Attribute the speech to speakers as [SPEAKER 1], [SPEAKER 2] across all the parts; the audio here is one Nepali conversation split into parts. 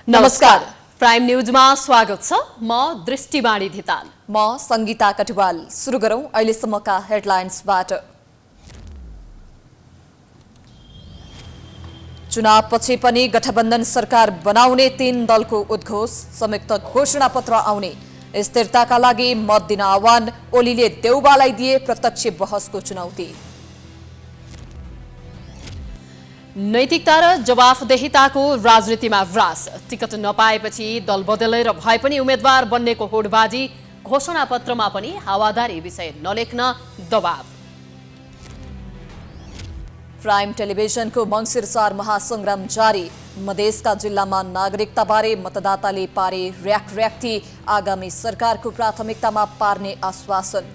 [SPEAKER 1] नमस्कार, प्राइम न्यूजमा स्वागत छ। म दृष्टिवाणी धिताल।
[SPEAKER 2] म संगीता कटुवाल। सुरु गरौं अहिलेसम्मका हेडलाइन्सबाट। चुनावपछि पनि गठबन्धन सरकार बनाउने 3 दलको उद्घोष, संयुक्त घोषणा पत्र आउने। स्थिरताका लागि मत दिन आह्वान, ओलीले देउबालाई दिए प्रत्यक्ष बहसको चुनौती।
[SPEAKER 1] नैतिकता र जवाफदेहिताको राजनीतिमा ह्रास, टिकट नपाएपछि दल बदलेर भए पनि उम्मेद्वार बन्नेको होडबाजी, घोषणा पत्रमा पनि हावादारी विषय नलेख्न दबाव।
[SPEAKER 2] प्राइम टेलिभिजनको मङ्सिर 4 महासंग्राम जारी, मधेसका जिल्लामा नागरिकताबारे मतदाताले पारे र्याक्ती, आगामी सरकारको प्राथमिकतामा पार्ने आश्वासन।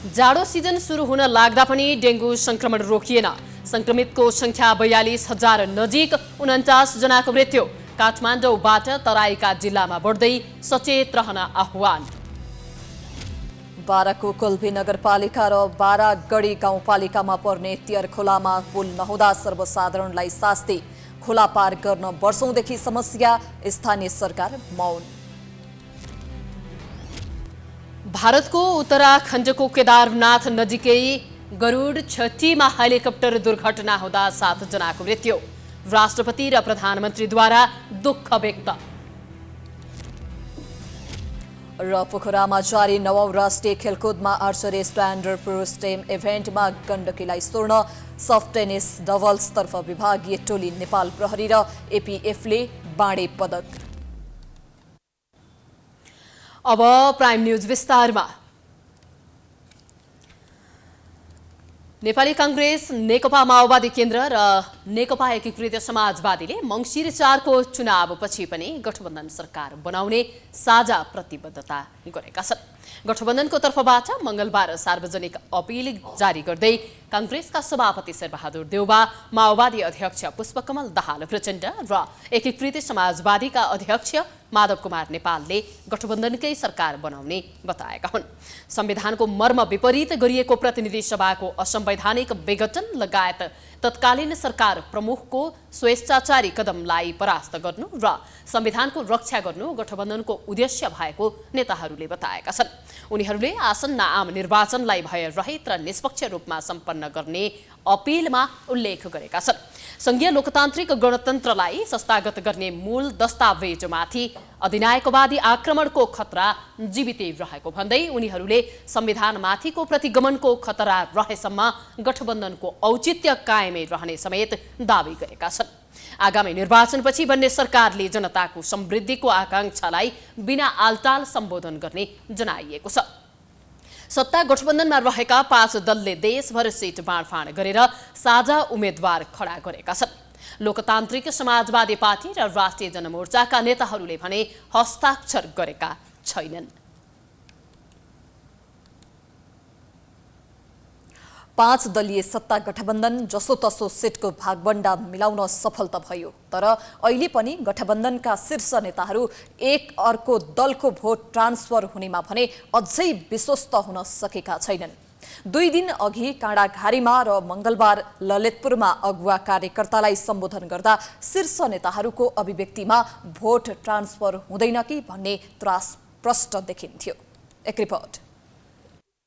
[SPEAKER 1] जाडो सिजन सुरु हुन लाग्दा पनि डेंगू संक्रमण रोकिएन। संक्रमितको संख्या 42,000 नजिक, 49 जनाको मृत्यु। काठमाडौँबाट तराईका जिल्लामा बढ्दै, सचेत रहन आह्वान।
[SPEAKER 2] बाराको कोल्भी नगरपालिका र बारागढी गाउँपालिकामा पर्ने तियर खोलामा पुल नहुँदा सर्वसाधारणलाई शास्ति, खोला पार गर्न वर्षौंदेखि समस्या, स्थानीय सरकार मौन।
[SPEAKER 1] भारतको उत्तराखण्डको केदारनाथ नजिकै गरुड छट्टीमा हेलिकप्टर दुर्घटना हुँदा 7 जनाको मृत्यु। राष्ट्रपति र प्रधानमन्त्रीद्वारा दुःख व्यक्त।
[SPEAKER 2] र पोखरामा जारी 9औं राष्ट्रिय खेलकुदमा आर्चरी स्ट्यान्डर्ड पुरुष टिम इभेन्टमा गण्डकीलाई स्वर्ण, सफ्ट टेनिस डबल्सतर्फ विभागीय टोली नेपाल प्रहरी र एपीएफले बाँडे पदक।
[SPEAKER 1] अब प्राइम न्यूज विस्तारमा। नेपाली कांग्रेस, नेकपा माओवादी केन्द्र र नेकपा एकीकृत समाजवादीले मङ्सिर 4 को चुनावपछि पनि गठबन्धन सरकार बनाउने साझा प्रतिबद्धता गरेका छन्। गठबन्धनको तर्फबाट मंगलबार सार्वजनिक अपील जारी गर्दै कांग्रेसका सभापति शेरबहादुर देउबा, माओवादी अध्यक्ष पुष्पकमल दाहाल प्रचण्ड र एकीकृत समाजवादीका अध्यक्ष माधव कुमार नेपालले गठबन्धनकै सरकार बनाउने बताएका हुन्। संविधानको मर्म विपरीत गरिएको प्रतिनिधि सभाको असंवैधानिक विघटन लगायत तत्कालीन सरकार प्रमुखको स्वेच्छाचारी कदमलाई परास्त गर्नु र संविधानको रक्षा गर्नु गठबन्धनको उद्देश्य भएको नेताहरूले बताएका छन्। उनीहरूले आसन्न आम निर्वाचनलाई भयरहित र निष्पक्ष रूपमा सम्पन्न गर्ने अपीलमा उल्लेख गरेका छन्। संघीय लोकतान्त्रिक गणतन्त्रलाई संस्थागत गर्ने मूल दस्तावेजमाथि अधिनायकवादी आक्रमणको खतरा जीवितै रहेको भन्दै उनीहरूले संविधानमाथिको प्रतिगमनको खतरा रहेसम्म गठबन्धनको औचित्य कायमै रहने समेत दावी गरेका छन्। आगामी निर्वाचनपछि बन्ने सरकारले जनताको समृद्धिको आकांक्षालाई बिना आलटाल सम्बोधन गर्ने जनाइएको छ। सत्ता गठबन्धनमा रहेका 5 दलले देशभर सिट बाँडफाँड गरेर साझा उम्मेद्वार खडा गरेका छन्। लोकतान्त्रिक समाजवादी पार्टी र राष्ट्रिय जनमोर्चाका नेताहरूले भने हस्ताक्षर गरेका छैनन्।
[SPEAKER 2] 5 दलीय सत्ता गठबन्धन जसोतसो सिटको भागबण्डा मिलाउन सफल त भयो, तर अहिले पनि गठबन्धनका शीर्ष नेताहरू एक अर्को दलको भोट ट्रान्सफर हुनेमा भने अझै विश्वस्त हुन सकेका छैनन्। 2 दिन अघि काँडाघारीमा र मंगलबार ललितपुरमा अगुवा कार्यकर्तालाई सम्बोधन गर्दा शीर्ष नेताहरूको अभिव्यक्तिमा भोट ट्रान्सफर हुँदैन कि भन्ने त्रास प्रष्ट देखिन्थ्यो। एक रिपोर्ट।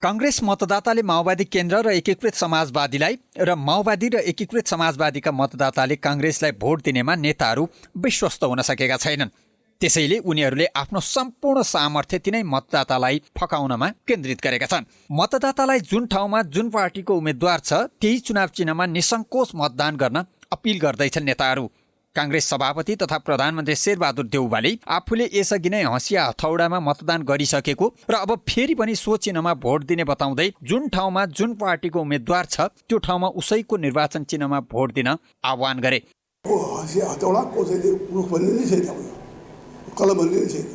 [SPEAKER 3] कांग्रेस मतदाताले माओवादी केन्द्र र एकीकृत समाजवादीलाई र माओवादी र एकीकृत समाजवादीका मतदाताले कांग्रेसलाई भोट दिनेमा नेताहरू विश्वस्त हुन सकेका छैनन्। त्यसैले उनीहरूले आफ्नो सम्पूर्ण सामर्थ्य तिनै मतदातालाई फकाउनमा केन्द्रित गरेका छन्। मतदातालाई जुन ठाउँमा जुन पार्टीको उम्मेद्वार छ त्यही चुनाव चिन्हमा निसङ्कोच मतदान गर्न अपील गर्दैछन् नेताहरू। कांग्रेस सभापति तथा प्रधानमन्त्री शेरबहादुर देउबाले आफूले यसअघि नै हँसिया हथौडामा मतदान गरिसकेको र अब फेरि पनि सो चिन्हमा भोट दिने बताउँदै जुन ठाउँमा जुन पार्टीको उम्मेद्वार छ त्यो ठाउँमा उसैको निर्वाचन चिन्हमा भोट दिन आह्वान गरे।
[SPEAKER 4] कलम भन्ने छैन,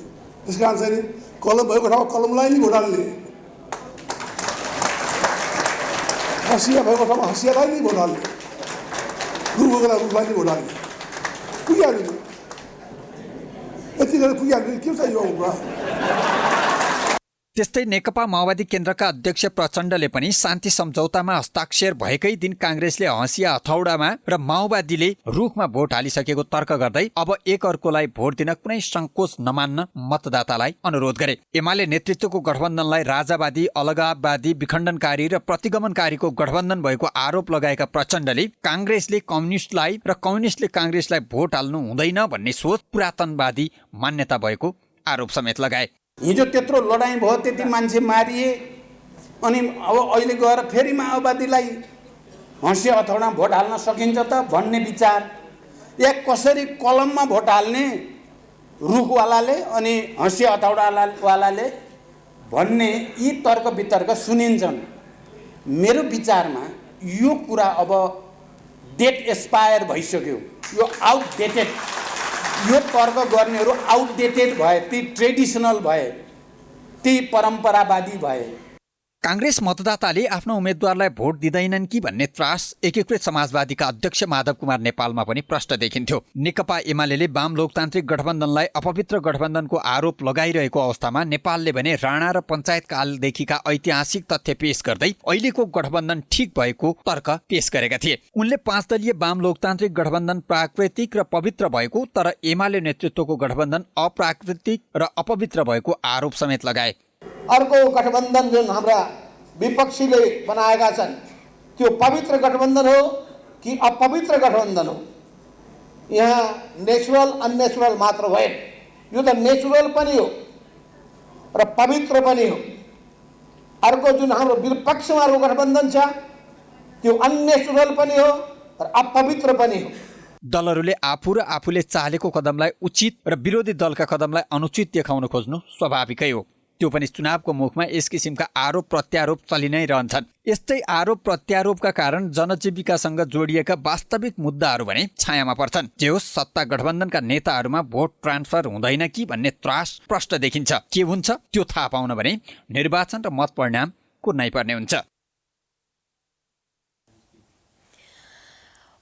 [SPEAKER 4] त्यस कारण चाहिँ कलम भएको ठाउँमा कलमलाई नै भोट हाल्ने, हँसिया भएको ठाउँमा हँसियालाई नै भोट हाल्ने, रुख भएको रुखलाई नै भोट हाल्ने। पुगिहाल्यो, यति गरेर पुगिहाल्यो, के चाहियो?
[SPEAKER 3] त्यस्तै नेकपा माओवादी केन्द्रका अध्यक्ष प्रचण्डले पनि शान्ति सम्झौतामा हस्ताक्षर भएकै दिन काङ्ग्रेसले हँसिया हथौडामा र माओवादीले रुखमा भोट हालिसकेको तर्क गर्दै अब एक अर्कोलाई भोट दिन कुनै सङ्कोच नमान्न मतदातालाई अनुरोध गरे। एमाले नेतृत्वको गठबन्धनलाई राजावादी, अलगाववादी, विखण्डनकारी र प्रतिगमनकारीको गठबन्धन भएको आरोप लगाएका प्रचण्डले काङ्ग्रेसले कम्युनिस्टलाई र कम्युनिस्टले काङ्ग्रेसलाई भोट हाल्नु हुँदैन भन्ने सोच पुरातनवादी मान्यता भएको आरोप समेत लगाए।
[SPEAKER 5] हिजो त्यत्रो लडाइँ भयो, त्यति मान्छे मारिए, अनि अब अहिले गएर फेरि माओवादीलाई हँसिया हथौडा भोट हाल्न सकिन्छ त भन्ने विचार, या कसरी कलममा भोट हाल्ने रुखवालाले अनि हँसिया हथौडावालाले भन्ने यी तर्क वितर्क सुनिन्छन्। मेरो विचारमा यो कुरा अब डेट एक्सपायर भइसक्यो, यो आउटडेटेड, यो तर्क गर्नेहरू आउटडेटेड भए, ती ट्रेडिसनल भए, ती परम्परावादी भए।
[SPEAKER 3] काङ्ग्रेस मतदाताले आफ्नो उम्मेद्वारलाई भोट दिँदैनन् कि भन्ने त्रास एकीकृत समाजवादीका अध्यक्ष माधव कुमार नेपालमा पनि प्रष्ट देखिन्थ्यो। नेकपा एमाले वाम लोकतान्त्रिक गठबन्धनलाई अपवित्र गठबन्धनको आरोप लगाइरहेको अवस्थामा नेपालले भने राणा र पञ्चायत कालदेखिका ऐतिहासिक तथ्य पेश गर्दै अहिलेको गठबन्धन ठिक भएको तर्क पेश गरेका थिए। उनले 5 दलीय वाम लोकतान्त्रिक गठबन्धन प्राकृतिक र पवित्र भएको, तर एमाले नेतृत्वको गठबन्धन अप्राकृतिक र अपवित्र भएको आरोप समेत लगाए।
[SPEAKER 6] अर्को गठबन्धन जुन हाम्रा विपक्षीले बनाएका छन् त्यो पवित्र गठबन्धन हो कि अपवित्र गठबन्धन हो? यहाँ नेचुरल अननेचुरल मात्र भएन, यो त नेचुरल पनि हो र पवित्र पनि हो। अर्को जुन हाम्रो विपक्षमा गठबन्धन छ त्यो अननेचुरल पनि हो र अपवित्र पनि हो।
[SPEAKER 3] दलहरूले आफू र आफूले चालेको कदमलाई उचित र विरोधी दलका कदमलाई अनुचित देखाउन खोज्नु स्वाभाविकै हो। त्यो पनि चुनावको मुखमा यस किसिमका आरोप प्रत्यारोप चलि नै रहन्छन्। यस्तै आरोप प्रत्यारोपका कारण जनजीविकासँग जोडिएका वास्तविक मुद्दाहरू भने छायामा पर्छन्। जे होस्, सत्ता गठबन्धनका नेताहरूमा भोट ट्रान्सफर हुँदैन कि भन्ने त्रास प्रष्ट देखिन्छ। के हुन्छ त्यो थाहा पाउन भने निर्वाचन र मत परिणाम कुर्नै पर्ने हुन्छ।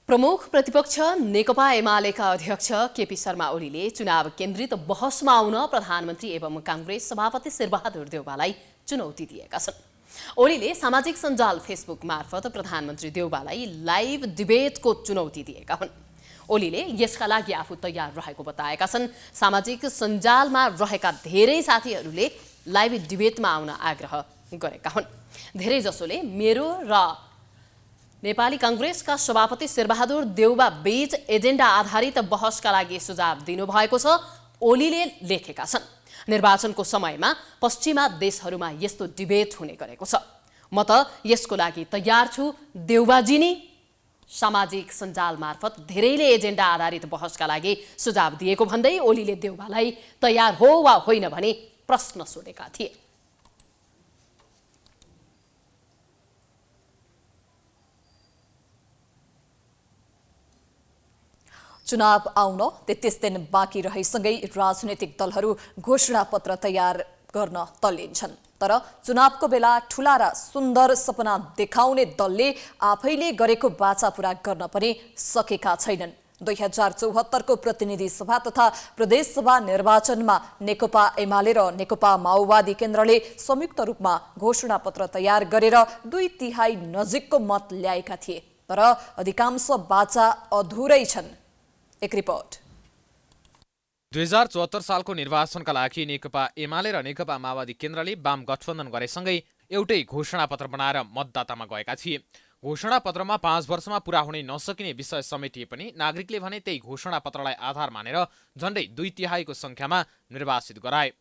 [SPEAKER 1] प्रमुख प्रतिपक्ष नेकपा एमालेका अध्यक्ष केपी शर्मा ओलीले चुनाव केन्द्रित बहसमा आउन प्रधानमन्त्री एवं काङ्ग्रेस सभापति शेरबहादुर देउवालाई चुनौती दिएका छन्। ओलीले सामाजिक सञ्जाल फेसबुक मार्फत प्रधानमन्त्री देउवालाई लाइभ डिबेटको चुनौती दिएका हुन्। ओलीले यसका लागि आफू तयार रहेको बताएका छन्। सामाजिक सञ्जालमा रहेका धेरै साथीहरूले लाइभ डिबेटमा आउन आग्रह गरेका हुन्। धेरैजसोले मेरो र नेपाली काङ्ग्रेसका सभापति शेरबहादुर देउवा बीच एजेन्डा आधारित बहसका लागि सुझाव दिनुभएको छ, ओलीले लेखेका छन्। निर्वाचनको समयमा पश्चिमा देशहरूमा यस्तो डिबेट हुने गरेको छ। म त यसको लागि तयार छु, देउवाजी नि सामाजिक सञ्जाल मार्फत धेरैले एजेन्डा आधारित बहसका लागि सुझाव दिएको भन्दै ओलीले देउवालाई तयार हो वा होइन भने प्रश्न सोधेका थिए।
[SPEAKER 2] चुनाव आउन 33 दिन बाँकी रहेसँगै राजनैतिक दलहरू घोषणापत्र तयार गर्न तल्लिन्छन्। तर चुनावको बेला ठूला र सुन्दर सपना देखाउने दलले आफैले गरेको बाचा पूरा गर्न पनि सकेका छैनन्। 2074 को प्रतिनिधि सभा तथा प्रदेश सभा निर्वाचनमा नेकपा एमाले र नेकपा माओवादी केन्द्रले संयुक्त रूपमा घोषणापत्र तयार गरेर 2/3 नजिकको मत ल्याएका थिए। तर अधिकांश बाचा अधुरै छन्। एक रिपोर्ट।
[SPEAKER 7] 2074 सालको निर्वाचनका लागि नेकपा एमाले र नेकपा माओवादी केन्द्रले वाम गठबन्धन गरेसँगै एउटै घोषणापत्र बनाएर मतदातामा गएका थिए। घोषणापत्रमा 5 वर्षमा पूरा हुनै नसकिने विषय समेटिए पनि नागरिकले भने त्यही घोषणापत्रलाई आधार मानेर झण्डै 2/3 को संख्यामा निर्वाचित गराए।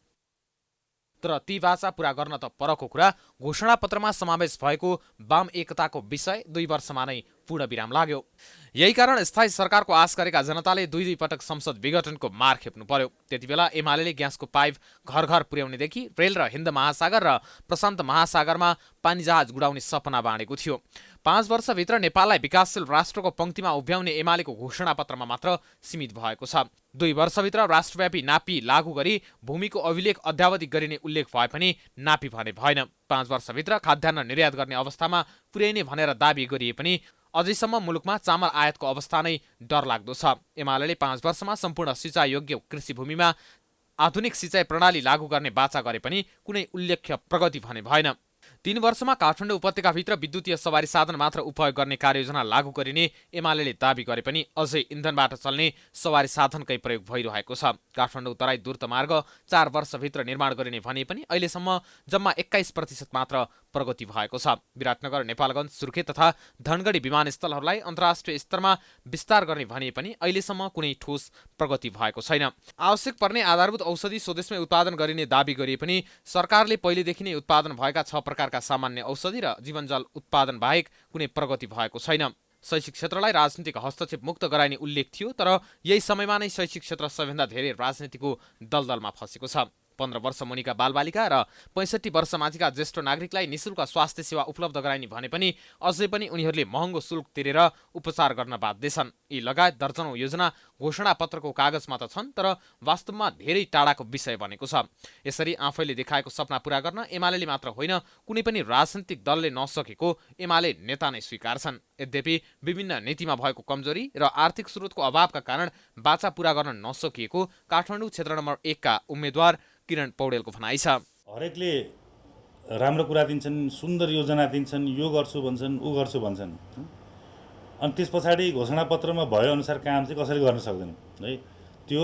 [SPEAKER 7] तर ती बाचा पूरा गर्न त परको कुरा, घोषणापत्रमा समावेश भएको वाम एकताको विषय 2 वर्षमा नै पूर्ण विराम लाग्यो। यही कारण स्थायी सरकारको आश गरेका जनताले 2 पटक संसद विघटनको मार खेप्नु पर्यो। त्यति बेला एमाले ग्यासको पाइप घर घर पुर्याउनेदेखि रेल र हिन्द महासागर र प्रशान्त महासागरमा पानी जहाज गुडाउने सपना बाँडेको थियो। 5 वर्षभित्र नेपाललाई विकासशील राष्ट्रको पंक्तिमा उभ्याउने एमालेको घोषणापत्रमा मात्र सीमित भएको छ। 2 वर्षभित्र राष्ट्रव्यापी नापी लागू गरी भूमिको अभिलेख अद्यावधि गरिने उल्लेख भए पनि नापी भने भएन। 5 वर्षभित्र खाद्यान्न निर्यात गर्ने अवस्थामा पुर्याइने भनेर दाबी गरिए पनि अझैसम्म मुलुकमा चामल आयातको अवस्था नै डरलाग्दो छ। एमाले 5 वर्षमा सम्पूर्ण सिँचाइ योग्य कृषि भूमिमा आधुनिक सिँचाइ प्रणाली लागू गर्ने बाचा गरे पनि कुनै उल्लेख्य प्रगति भने भएन। 3 वर्षमा काठमाडौँ उपत्यकाभित्र विद्युतीय सवारी साधन मात्र उपयोग गर्ने कार्ययोजना लागू गरिने एमाले दाबी गरे पनि अझै इन्धनबाट चल्ने सवारी साधनकै प्रयोग भइरहेको छ। काठमाडौँ तराई द्रुत मार्ग 4 वर्षभित्र निर्माण गरिने भने पनि अहिलेसम्म जम्मा 21% मात्र प्रगति भएको छ। विराटनगर, नेपालगञ्ज, सुर्खेत तथा धनगढी विमानस्थलहरूलाई अन्तर्राष्ट्रिय स्तरमा विस्तार गर्ने भने पनि अहिलेसम्म कुनै ठोस प्रगति भएको छैन। आवश्यक पर्ने आधारभूत औषधि स्वदेशमै उत्पादन गरिने दाबी गरिए पनि सरकारले पहिलेदेखि नै उत्पादन भएका 6 प्रकारका सामान्य औषधि र जीवनजल उत्पादन बाहेक कुनै प्रगति भएको छैन। शैक्षिक क्षेत्रलाई राजनीतिक हस्तक्षेप मुक्त गराइने उल्लेख थियो, तर यही समयमा नै शैक्षिक क्षेत्र सबैभन्दा धेरै राजनीतिको दलदलमा फँसेको छ। 15 वर्ष मुनिका बालबालिका र 65 वर्ष माथिका ज्येष्ठ नागरिकलाई निःशुल्क स्वास्थ्य सेवा उपलब्ध गराइने भने पनि अझै पनि उनीहरूले महँगो शुल्क तिरेर उपचार गर्न बाध्य छन्। यी लगायत दर्जनौं योजना घोषणापत्रको कागजमा त छन्, तर वास्तवमा धेरै टाढाको विषय बनेको छ। यसरी आफैले देखाएको सपना पूरा गर्न एमाले मात्र होइन, कुनै पनि राजनीतिक दलले नसकेको एमाले नेता नै स्वीकार्छन्। यद्यपि विभिन्न नीतिमा भएको कमजोरी र आर्थिक स्रोतको अभावका कारण बाचा पूरा गर्न नसकिएको काठमाडौँ क्षेत्र नम्बर 1 का उम्मेद्वार किरण पौडेलको भनाइ छ।
[SPEAKER 8] हरेकले राम्रो कुरा दिन्छन्, सुन्दर योजना दिन्छन्, यो गर्छु भन्छन्, ऊ गर्छु भन्छन्, अनि त्यस पछाडि घोषणापत्रमा भएअनुसार काम चाहिँ कसैले गर्न सक्दैन है। त्यो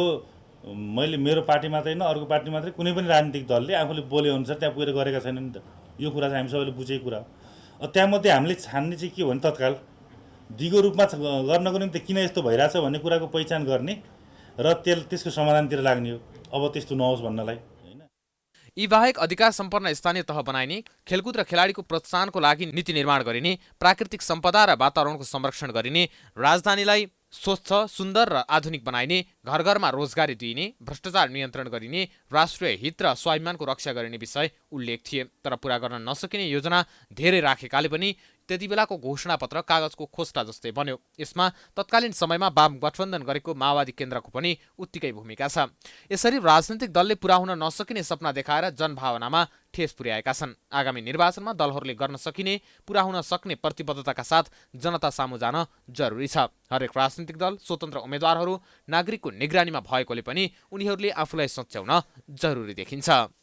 [SPEAKER 8] मैले मेरो पार्टी मात्रै होइन, अर्को पार्टी मात्रै कुनै पनि राजनीतिक दलले आफूले बोले अनुसार त्यहाँ पुगेर गरेका छैनन् नि त। यो कुरा चाहिँ हामी सबैले बुझेको कुरा हो। त्यहाँमध्ये हामीले छान्ने चाहिँ के हो भने तत्काल दिगो रूपमा गर्नको निम्ति किन यस्तो भइरहेछ भन्ने कुराको पहिचान गर्ने र त्यसको समाधानतिर लाग्ने हो। अब त्यस्तो नहोस् भन्नलाई।
[SPEAKER 7] यी बाहेक अधिकार सम्पन्न स्थानीय तह बनाइने, खेलकुद र खेलाडीको प्रोत्साहनको लागि नीति निर्माण गरिने, प्राकृतिक सम्पदा र वातावरणको संरक्षण गरिने, राजधानीलाई स्वच्छ, सुन्दर र आधुनिक बनाइने, घर घरमा रोजगारी दिइने, भ्रष्टाचार नियन्त्रण गरिने, राष्ट्रिय हित र स्वाभिमानको रक्षा गरिने विषय उल्लेख थिए। तर पूरा गर्न नसकिने योजना धेरै राखेकाले पनि त्यति बेलाको घोषणापत्र कागजको खोस्टा जस्तै बन्यो। यसमा तत्कालीन समयमा वाम गठबन्धन गरेको माओवादी केन्द्रको पनि उत्तिकै भूमिका छ। यसरी राजनीतिक दलले पूरा हुन नसकिने सपना देखाएर जनभावनामा ठेस पुर्याएका छन्। आगामी निर्वाचनमा दलहरूले गर्न सकिने, पूरा हुन सक्ने प्रतिबद्धताका साथ जनता सामु जान जरुरी छ। हरेक राजनीतिक दल, स्वतन्त्र उम्मेद्वारहरू नागरिकको निगरानीमा भएकोले पनि उनीहरूले आफूलाई सच्याउन जरुरी देखिन्छ।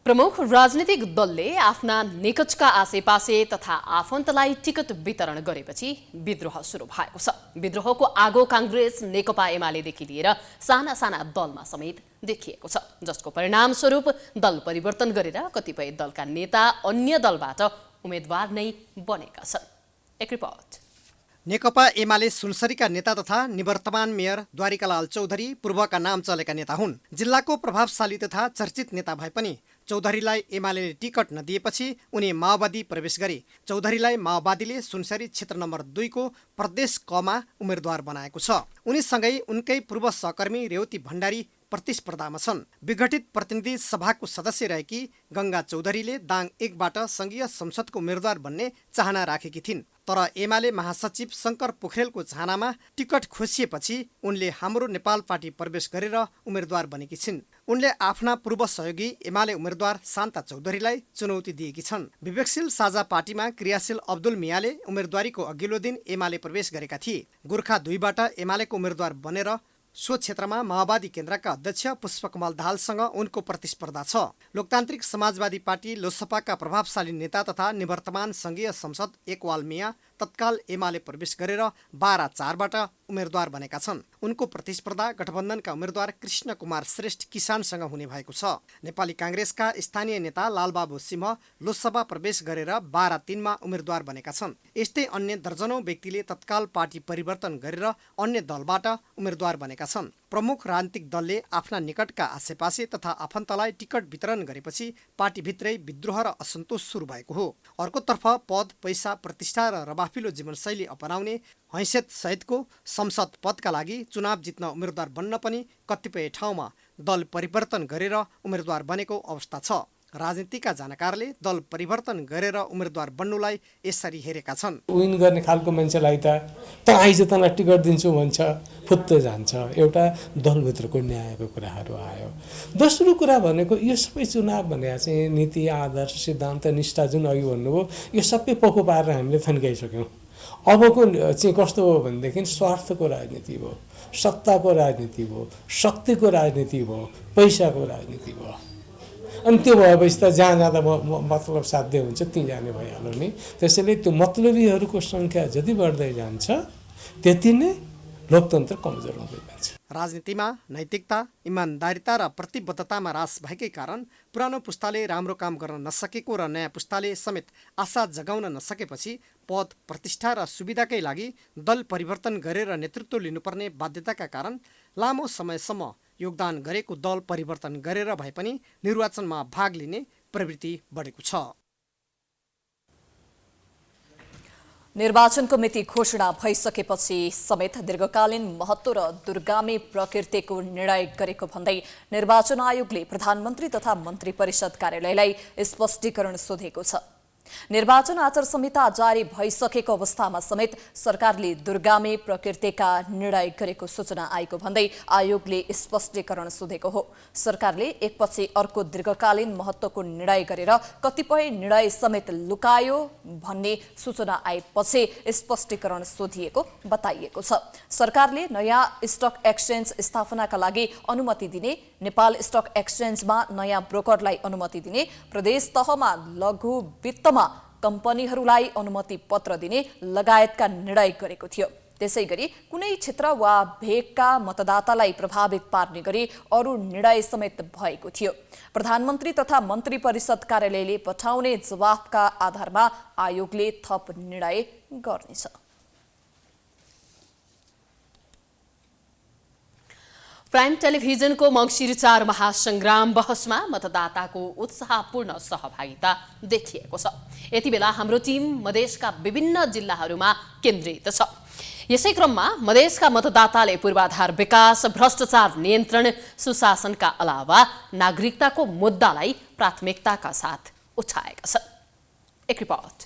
[SPEAKER 1] प्रमुख राजनीतिक दलले आफ्ना निकटका आसेपासे तथा आफन्तलाई टिकट वितरण गरेपछि विद्रोह सुरु भएको छ। विद्रोहको आगो कांग्रेस, नेकपा एमालेदेखि लिएर साना साना दलमा समेत देखिएको छ, जसको परिणामस्वरूप दल परिवर्तन गरेर कतिपय दलका नेता अन्य दलबाट उम्मेद्वार नै बनेका छन्। एक रिपोर्ट।
[SPEAKER 9] नेकपा एमाले सुनसरीका नेता तथा निवर्तमान मेयर द्वारिकालाल चौधरी पूर्वका नाम चलेका नेता हुन्। जिल्लाको प्रभावशाली तथा चर्चित नेता भए पनि चौधरीलाई एमाले टिकट नदिएपछि उनी माओवादी प्रवेश गरे। चौधरीलाई माओवादीले सुनसरी क्षेत्र नम्बर 2 को प्रदेश कमा उम्मेद्वार बनाएको छ। उनीसँगै उनकै पूर्व सहकर्मी रेवती भण्डारी प्रतिस्पर्धामा छन्। विघटित प्रतिनिधि सभाको सदस्य रहेकी गंगा चौधरीले दाङ 1 बाट संघीय संसदको उम्मेद्वार बन्ने चाहना राखेकी थिइन्, तर एमाले महासचिव शंकर पोखरेलको चाहनामा टिकट खोसिएपछि उनले हाम्रो नेपाल पार्टी प्रवेश गरेर उम्मेद्वार बनेकी छिन्। उनले आफ्ना पूर्व सहयोगी एमाले उम्मेद्वार शान्ता चौधरीलाई चुनौती दिएकी छन्। विवेकशील साझा पार्टीमा क्रियाशील अब्दुल मियाले उम्मेद्वारीको अघिल्लो दिन एमाले प्रवेश गरेका थिए। गोर्खा 2 बाट एमालेको उम्मेद्वार बनेर सो क्षेत्रमा माओवादी केन्द्रका अध्यक्ष पुष्पकमल दाहालसँग उनको प्रतिस्पर्धा छ। लोकतान्त्रिक समाजवादी पार्टी लोसपाका प्रभावशाली नेता तथा निवर्तमान संघीय संसद एकवाल मिया तत्काल एमाले प्रवेश गरेर 12-4 बाट उम्मेद्वार बनेका छन्। उनको प्रतिस्पर्धा गठबन्धनका उम्मेद्वार कृष्ण कुमार श्रेष्ठ किसानसँग हुने भएको छ। नेपाली कांग्रेसका स्थानीय नेता लालबाबु सिंह लोकसभा प्रवेश गरेर 12-3 मा उम्मेद्वार बनेका छन्। यस्तै अन्य दर्जनौं व्यक्तिले तत्काल पार्टी परिवर्तन गरेर अन्य दलबाट उम्मेद्वार बनेका छन्। प्रमुख राजनीतिक दलले आफ्ना निकटका आसेपासे तथा आफन्तलाई टिकट वितरण गरेपछि पार्टीभित्रै विद्रोह र असन्तोष सुरु भएको हो। अर्कोतर्फ पद, पैसा, प्रतिष्ठा र रबाफिलो जीवनशैली अपनाउने हैसियत सहितको संसद पदका लागि चुनाव जित्न उम्मेद्वार बन्न पनि कतिपय ठाउँमा दल परिवर्तन गरेर उम्मेद्वार बनेको अवस्था छ। राजनीतिका जानकारले दल परिवर्तन गरेर उम्मेद्वार बन्नुलाई यसरी हेरेका छन्।
[SPEAKER 10] विन गर्ने खालको मान्छेलाई त आइज तँलाई टिकट दिन्छु भन्छ, फुत्त जान्छ। एउटा दलभित्रको न्यायको कुराहरू आयो। दोस्रो कुरा भनेको यो सबै चुनाव भने चाहिँ नीति, आदर्श, सिद्धान्त, निष्ठा जुन अघि भन्नुभयो, यो सबै पोको पारेर हामीले थन्काइसक्यौँ। अबको चाहिँ कस्तो हो भनेदेखि स्वार्थको राजनीति भयो, सत्ताको राजनीति भयो, शक्तिको राजनीति भयो, पैसाको राजनीति भयो। अनि त्यो भएपछि त जहाँ जाँदा मतलब साध्य हुन्छ त्यहीँ जाने भइहाल्यो नि। त्यसैले त्यो मतलबीहरूको सङ्ख्या जति बढ्दै जान्छ त्यति नै लोकतन्त्र कमजोर हुँदै जान्छ।
[SPEAKER 9] राजनीतिमा नैतिकता, इमान्दारिता र प्रतिबद्धतामा ह्रास भएकै कारण पुरानो पुस्ताले राम्रो काम गर्न नसकेको र नयाँ पुस्ताले समेत आशा जगाउन नसकेपछि पद, प्रतिष्ठा र सुविधाकै लागि दल परिवर्तन गरेर नेतृत्व लिनुपर्ने बाध्यताका कारण लामो समयसम्म योगदान गरेको दल परिवर्तन गरेर भए पनि निर्वाचनमा भाग लिने प्रवृत्ति बढेको छ।
[SPEAKER 2] निर्वाचनको मिति घोषणा भइसकेपछि समेत दीर्घकालीन महत्त्व र दूरगामी प्रकृतिको निर्णय गरेको भन्दै निर्वाचन आयोगले प्रधानमन्त्री तथा मन्त्री परिषद कार्यालयलाई स्पष्टीकरण सोधेको छ। निर्वाचन आचार संहिता जारी भइसकेको अवस्थामा समेत सरकारले दूरगामी प्रकृतिका निर्णय गरेको सूचना आएको भन्दै आयोगले स्पष्टीकरण सोधेको हो। सरकारले एकपछि अर्को दीर्घकालीन महत्त्वको निर्णय गरेर कतिपय निर्णय समेत लुकायो भन्ने सूचना आएपछि स्पष्टीकरण सोधिएको बताइएको छ। सरकारले नयाँ स्टक एक्सचेन्ज स्थापनाका लागि अनुमति दिने, नेपाल स्टक एक्सचेन्जमा नयाँ ब्रोकरलाई अनुमति दिने, प्रदेश तहमा लघु वित्तमा कम्पनीहरूलाई अनुमति पत्र दिने लगायतका निर्णय गरेको थियो। त्यसैगरी कुनै क्षेत्र वा भेगका मतदातालाई प्रभावित पार्ने गरी अरू निर्णय समेत भएको थियो। प्रधानमन्त्री तथा मन्त्री परिषद कार्यालयले पठाउने जवाफका आधारमा आयोगले थप निर्णय गर्नेछ।
[SPEAKER 1] प्राइम टेलिभिजनको मङ्सिर 4 महासंग्राम बहसमा मतदाताको उत्साहपूर्ण सहभागिता देखिएको छ। यति बेला हाम्रो टिम मधेसका विभिन्न जिल्लाहरूमा केन्द्रित छ। यसै क्रममा मधेसका मतदाताले पूर्वाधार विकास, भ्रष्टाचार नियन्त्रण, सुशासनका अलावा नागरिकताको मुद्दालाई प्राथमिकताका साथ उठाएका छन्। एक रिपोर्ट।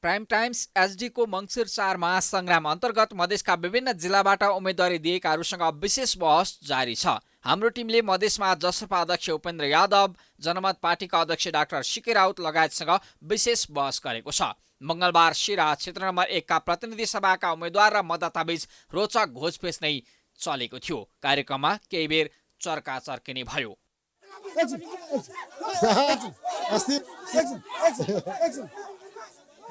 [SPEAKER 3] प्राइम टाइम्स एचडीको मङ्सिर 4 महासंग्राम अन्तर्गत मधेसका विभिन्न जिल्लाबाट उम्मेदवारी दिएकाहरूसँग विशेष बहस जारी छ। हाम्रो टिमले मधेसमा जसपा अध्यक्ष उपेन्द्र यादव, जनमत पार्टीका अध्यक्ष डाक्टर सिके राउत लगायतसँग विशेष बहस गरेको छ। मंगलबार सिराहा क्षेत्र नम्बर 1 का प्रतिनिधि सभाका उम्मेद्वार र मतदाताबीच रोचक घोषपेच नै चलेको थियो। कार्यक्रममा केही बेर चर्का चर्किने भयो।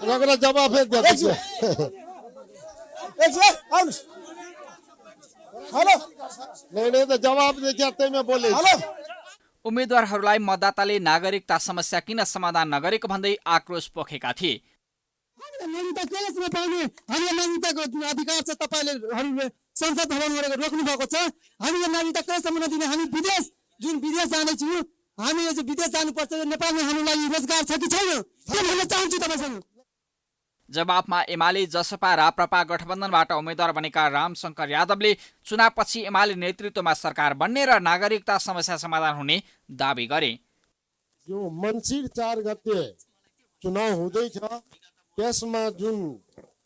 [SPEAKER 6] जवाब
[SPEAKER 3] उम्मेद्वारहरूलाई मतदाताले नागरिकता समस्या किन समाधान नगरेको भन्दै आक्रोश पोखेका थिए।
[SPEAKER 11] नागरिकताको अधिकार छ, तपाईले संसद भवन गरेर रोक्नु भएको छ। हामीले नागरिकता कहिलेसम्म नदिने? हामी विदेश जानेछु, हामी विदेश जानुपर्छ। नेपालमा हाम्रो लागि रोजगार छ कि छैन के भन्न चाहन्छु तपाईसँग।
[SPEAKER 3] जवाफमा एमाले, जसपा, राप्रपा गठबन्धनबाट उम्मेद्वार बनेका रामशंकर यादवले चुनावपछि एमाले नेतृत्वमा सरकार बन्ने र नागरिकता समस्या समाधान हुने दावी गरे।
[SPEAKER 11] यो मङ्सिर 4 गते चुनाव हुँदैछ, त्यसमा जुन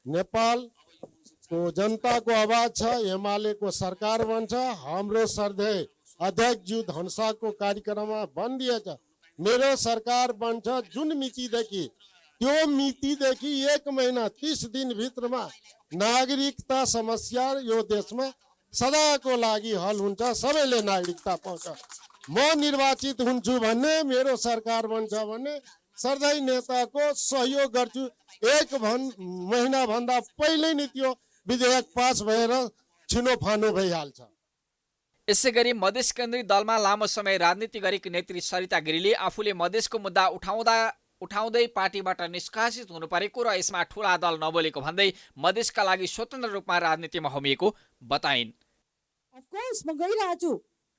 [SPEAKER 11] नेपालको जनताको आवाज छ, एमालेको सरकार बन्छ। हाम्रो श्रद्धेय अध्यक्षज्यू धनसाको कार्यक्रममा भनिदिएछ मेरो सरकार बन्छ जुन मितिदेखि, त्यो मितिदेखि 1 महिना 30 दिन भित्रमा नागरिकता समस्या यो देशमा सदाको लागि हल हुन्छ, सबैले नागरिकता पाउँछ। म निर्वाचित हुन्छु भन्ने, मेरो सरकार बन्छ भन्ने श्रद्धेय नेताको सहयोग गर्छु। 1 महिना भन्दा पहिले नै त्यो विधेयक पास भएर छिनोफानो भइहाल्छ।
[SPEAKER 3] यसैगरी मधेस केन्द्रित दलमा लामो समय राजनीति गरेकी नेत्री सरिता गिरीले आफूले मधेसको मुद्दा उठाउँदै पार्टीबाट निष्कासित हुनु परेको र यसमा ठूला दल नबोलेको भन्दै मधेसका लागि स्वतन्त्र रूपमा राजनीतिमा होमिएको बताइन्।
[SPEAKER 11] अफकोर्स म गइरहेको छु।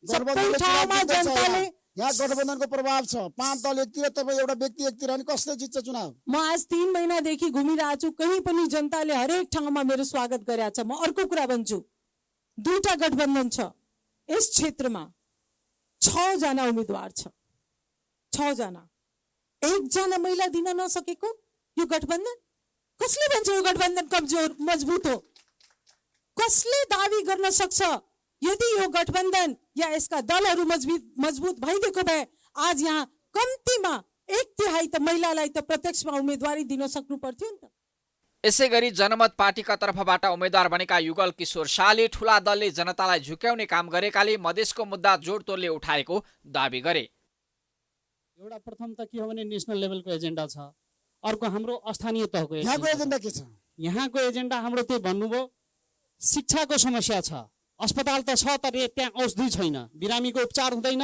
[SPEAKER 11] सबै ठाउँमा जनताले यहाँ गठबन्धनको प्रभाव छ। 5 दल एकतिर, तपाईँ एउटा व्यक्ति एकतिर, अनि कसले जित्छ चुनाव? म आज 3 महिनादेखि घुमिरहेको छु। कहीँ पनि जनताले हरेक ठाउँमा मेरो स्वागत गरेको छ। म अर्को कुरा भन्छु, 2टा गठबन्धन छ यस क्षेत्रमा, 6 जना उम्मेदवार छ। 6 जना, 1 जना महिला दिन नसकेको यो गठबन्धन? कसले भन्छ यो गठबन्धन कमजोर मजबुत हो? कसले दावी गर्न सक्छ? यदि यो गठबन्धन या यसका दलहरू मजबुत भइदिएको भए आज यहाँ कम्तीमा 1/3 त महिलालाई त प्रत्यक्षमा उम्मेदवारी दिन सक्नु पर्थ्यो नि त।
[SPEAKER 3] यसै गरी जनमत पार्टीका तर्फबाट उम्मेद्वार बनेका युगल किशोर शाहले ठूला दलले जनतालाई झुक्याउने काम गरेकाले मधेसको मुद्दा जोडतोडले उठाएको दावी गरे।
[SPEAKER 11] एउटा प्रथम त के हो भने नेसनल लेभलको एजेन्डा छ, अर्को हाम्रो स्थानीय तहको एजेन्डा के छ? यहाँको एजेन्डा हाम्रो त्यही भन्नुभयो, शिक्षाको समस्या छ, अस्पताल त छ तर त्यहाँ औषधि छैन, बिरामीको उपचार हुँदैन,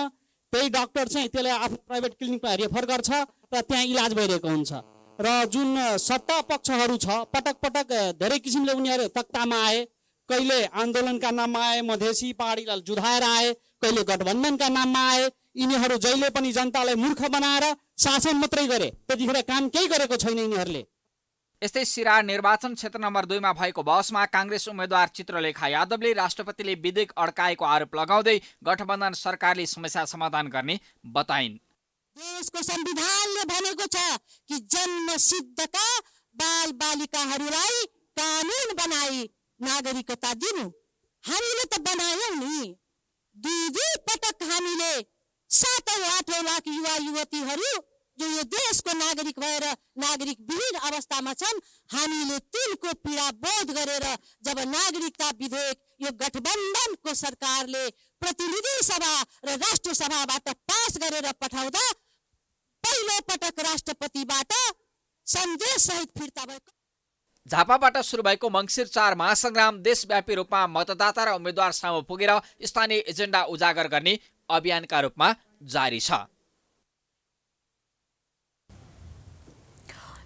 [SPEAKER 11] त्यही डाक्टर चाहिँ त्यसले आफ्नो प्राइभेट क्लिनिकमा रेफर गर्छ र त्यहाँ इलाज भइरहेको हुन्छ। र जुन सत्ता पक्षहरू छ पटक पटक धेरै किसिमले उनीहरू तख्तामा आए, कहिले आन्दोलनका नाममा आए, मधेसी पहाडीलाई जुधाएर आए, कहिले गठबन्धनका नाममा आए। यिनीहरू जहिले पनि जनतालाई मूर्ख बनाएर शासन मात्रै गरे, त्यतिखेर काम केही गरेको छैन यिनीहरूले।
[SPEAKER 3] यस्तै सिराहा निर्वाचन क्षेत्र नम्बर 2 मा भएको बहसमा कांग्रेस उम्मेद्वार चित्रलेखा यादवले राष्ट्रपतिले विधेयक अड्काएको आरोप लगाउँदै गठबन्धन सरकारले समस्या समाधान गर्ने बताइन्।
[SPEAKER 11] देशको संविधानले भनेको छ कि जन्मसिद्धका बाल बालिकाहरूलाई कानुन बनाई नागरिकता दिनु। हामीले त बनायौं नि, दुई पटक हामीले 7-8 लाख युवा युवतीहरू जो यो देशको नागरिक भएर नागरिक विहीन अवस्थामा छन्, हामीले तिनको पीडा बोध गरेर जब नागरिकता विधेयक यो गठबन्धनको सरकारले प्रतिनिधि सभा र राष्ट्र सभाबाट पास गरेर पठाउँदा पहिलो पटक राष्ट्रपतिबाट सन्देश सहित फिर्ता भएको।
[SPEAKER 3] झापाबाट सुरु भएको मङ्सिर 4 महासंग्राम देशव्यापी रूपमा मतदाता र उम्मेद्वार सामु पुगेर स्थानीय एजेन्डा उजागर गर्ने अभियानका रूपमा जारी छ।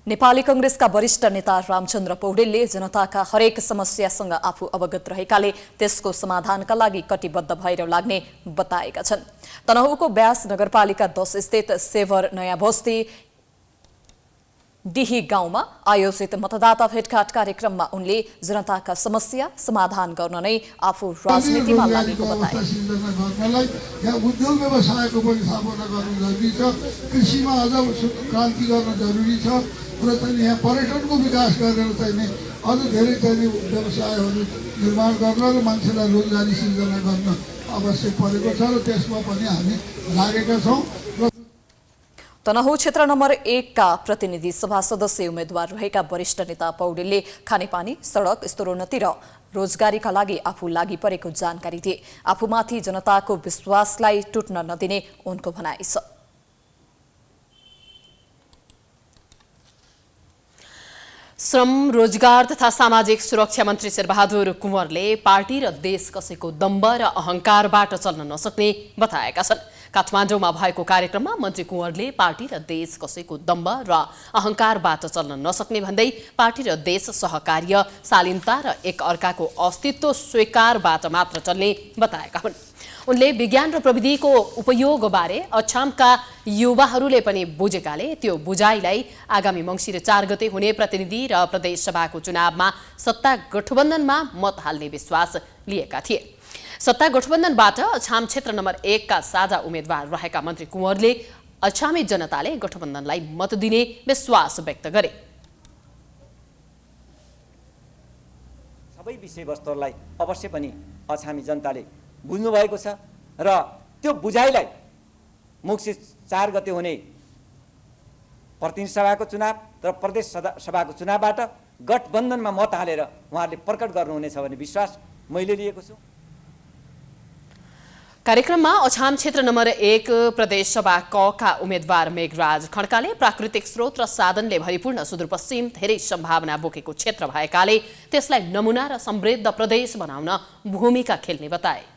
[SPEAKER 2] नेपाली कांग्रेसका वरिष्ठ नेता रामचन्द्र पौडेलले जनताका हरेक समस्यासँग आफू अवगत रहेकाले त्यसको समाधानका लागि कटिबद्ध भएर लाग्ने बताएका छन्। तनहुँको ब्यास नगरपालिका 10 स्थित सेभर नयाँ बस्ती डिही गाउँमा आयोजित मतदाता भेटघाट कार्यक्रममा उनले जनताका समस्या समाधान गर्न नै आफू राजनीतिमा लागेको बताए।
[SPEAKER 4] उद्योग व्यवसायको पनि स्थापना गर्नु जरुरी छ, कृषिमा अझ क्रान्ति गर्न जरुरी छ र चाहिँ यहाँ पर्यटनको विकास गरेर चाहिँ अझ धेरै चाहिँ व्यवसायहरू निर्माण गर्न र मान्छेलाई रोजगारी सिर्जना गर्न आवश्यक परेको छ र त्यसमा पनि हामी लागेका छौँ।
[SPEAKER 2] तनहुँ क्षेत्र नम्बर 1 का प्रतिनिधि सभा सदस्य उम्मेद्वार रहेका वरिष्ठ नेता पौडेलले खानेपानी, सडक, स्तरोन्नति र रोजगारीका लागि आफू लागि परेको जानकारी दिए। आफूमाथि जनताको विश्वासलाई टुट्न नदिने उनको भनाइ छ।
[SPEAKER 1] श्रम, रोजगार तथा सामाजिक सुरक्षा मन्त्री शेरबहादुर कुँवरले पार्टी र देश कसैको दम्ब र अहंकारबाट चल्न नसक्ने बताएका छन्। काठमाडौँमा भएको कार्यक्रममा मन्त्री कुँवरले पार्टी र देश कसैको दम्ब र अहंकारबाट चल्न नसक्ने भन्दै पार्टी र देश सहकार्य, शालीनता र एक अर्काको अस्तित्व स्वीकारबाट मात्र चल्ने बताएका हुन्। उनले विज्ञान र प्रविधिको उपयोगबारे अछामका युवाहरूले पनि बुझेकाले त्यो बुझाइलाई आगामी मङ्सिर 4 गते हुने प्रतिनिधि र प्रदेश सभाको चुनावमा सत्ता गठबन्धनमा मत हाल्ने विश्वास लिएका थिए। सत्ता गठबन्धनबाट अछाम क्षेत्र नम्बर 1 का साझा उम्मेद्वार रहेका मन्त्री कुँवरले अछामी जनताले गठबन्धनलाई मत दिने विश्वास व्यक्त गरे।
[SPEAKER 12] सबै विषयवस्तुहरूलाई अवश्य पनि अछामी जनताले बुझ्नु भएको छ र त्यो बुझाइलाई मङ्सिर 4 गते हुने प्रतिनिधि सभाको चुनाव र प्रदेश सभाको चुनावबाट गठबन्धनमा मत हालेर उहाँहरूले प्रकट गर्नुहुनेछ भन्ने विश्वास मैले लिएको छु।
[SPEAKER 1] कार्यक्रममा अछाम क्षेत्र नम्बर 1 प्रदेश सभा क का उम्मेद्वार मेघराज खड्काले प्राकृतिक स्रोत र साधनले भरिपूर्ण सुदूरपश्चिम धेरै सम्भावना बोकेको क्षेत्र भएकाले त्यसलाई नमुना र समृद्ध प्रदेश बनाउन भूमिका खेल्ने बताए।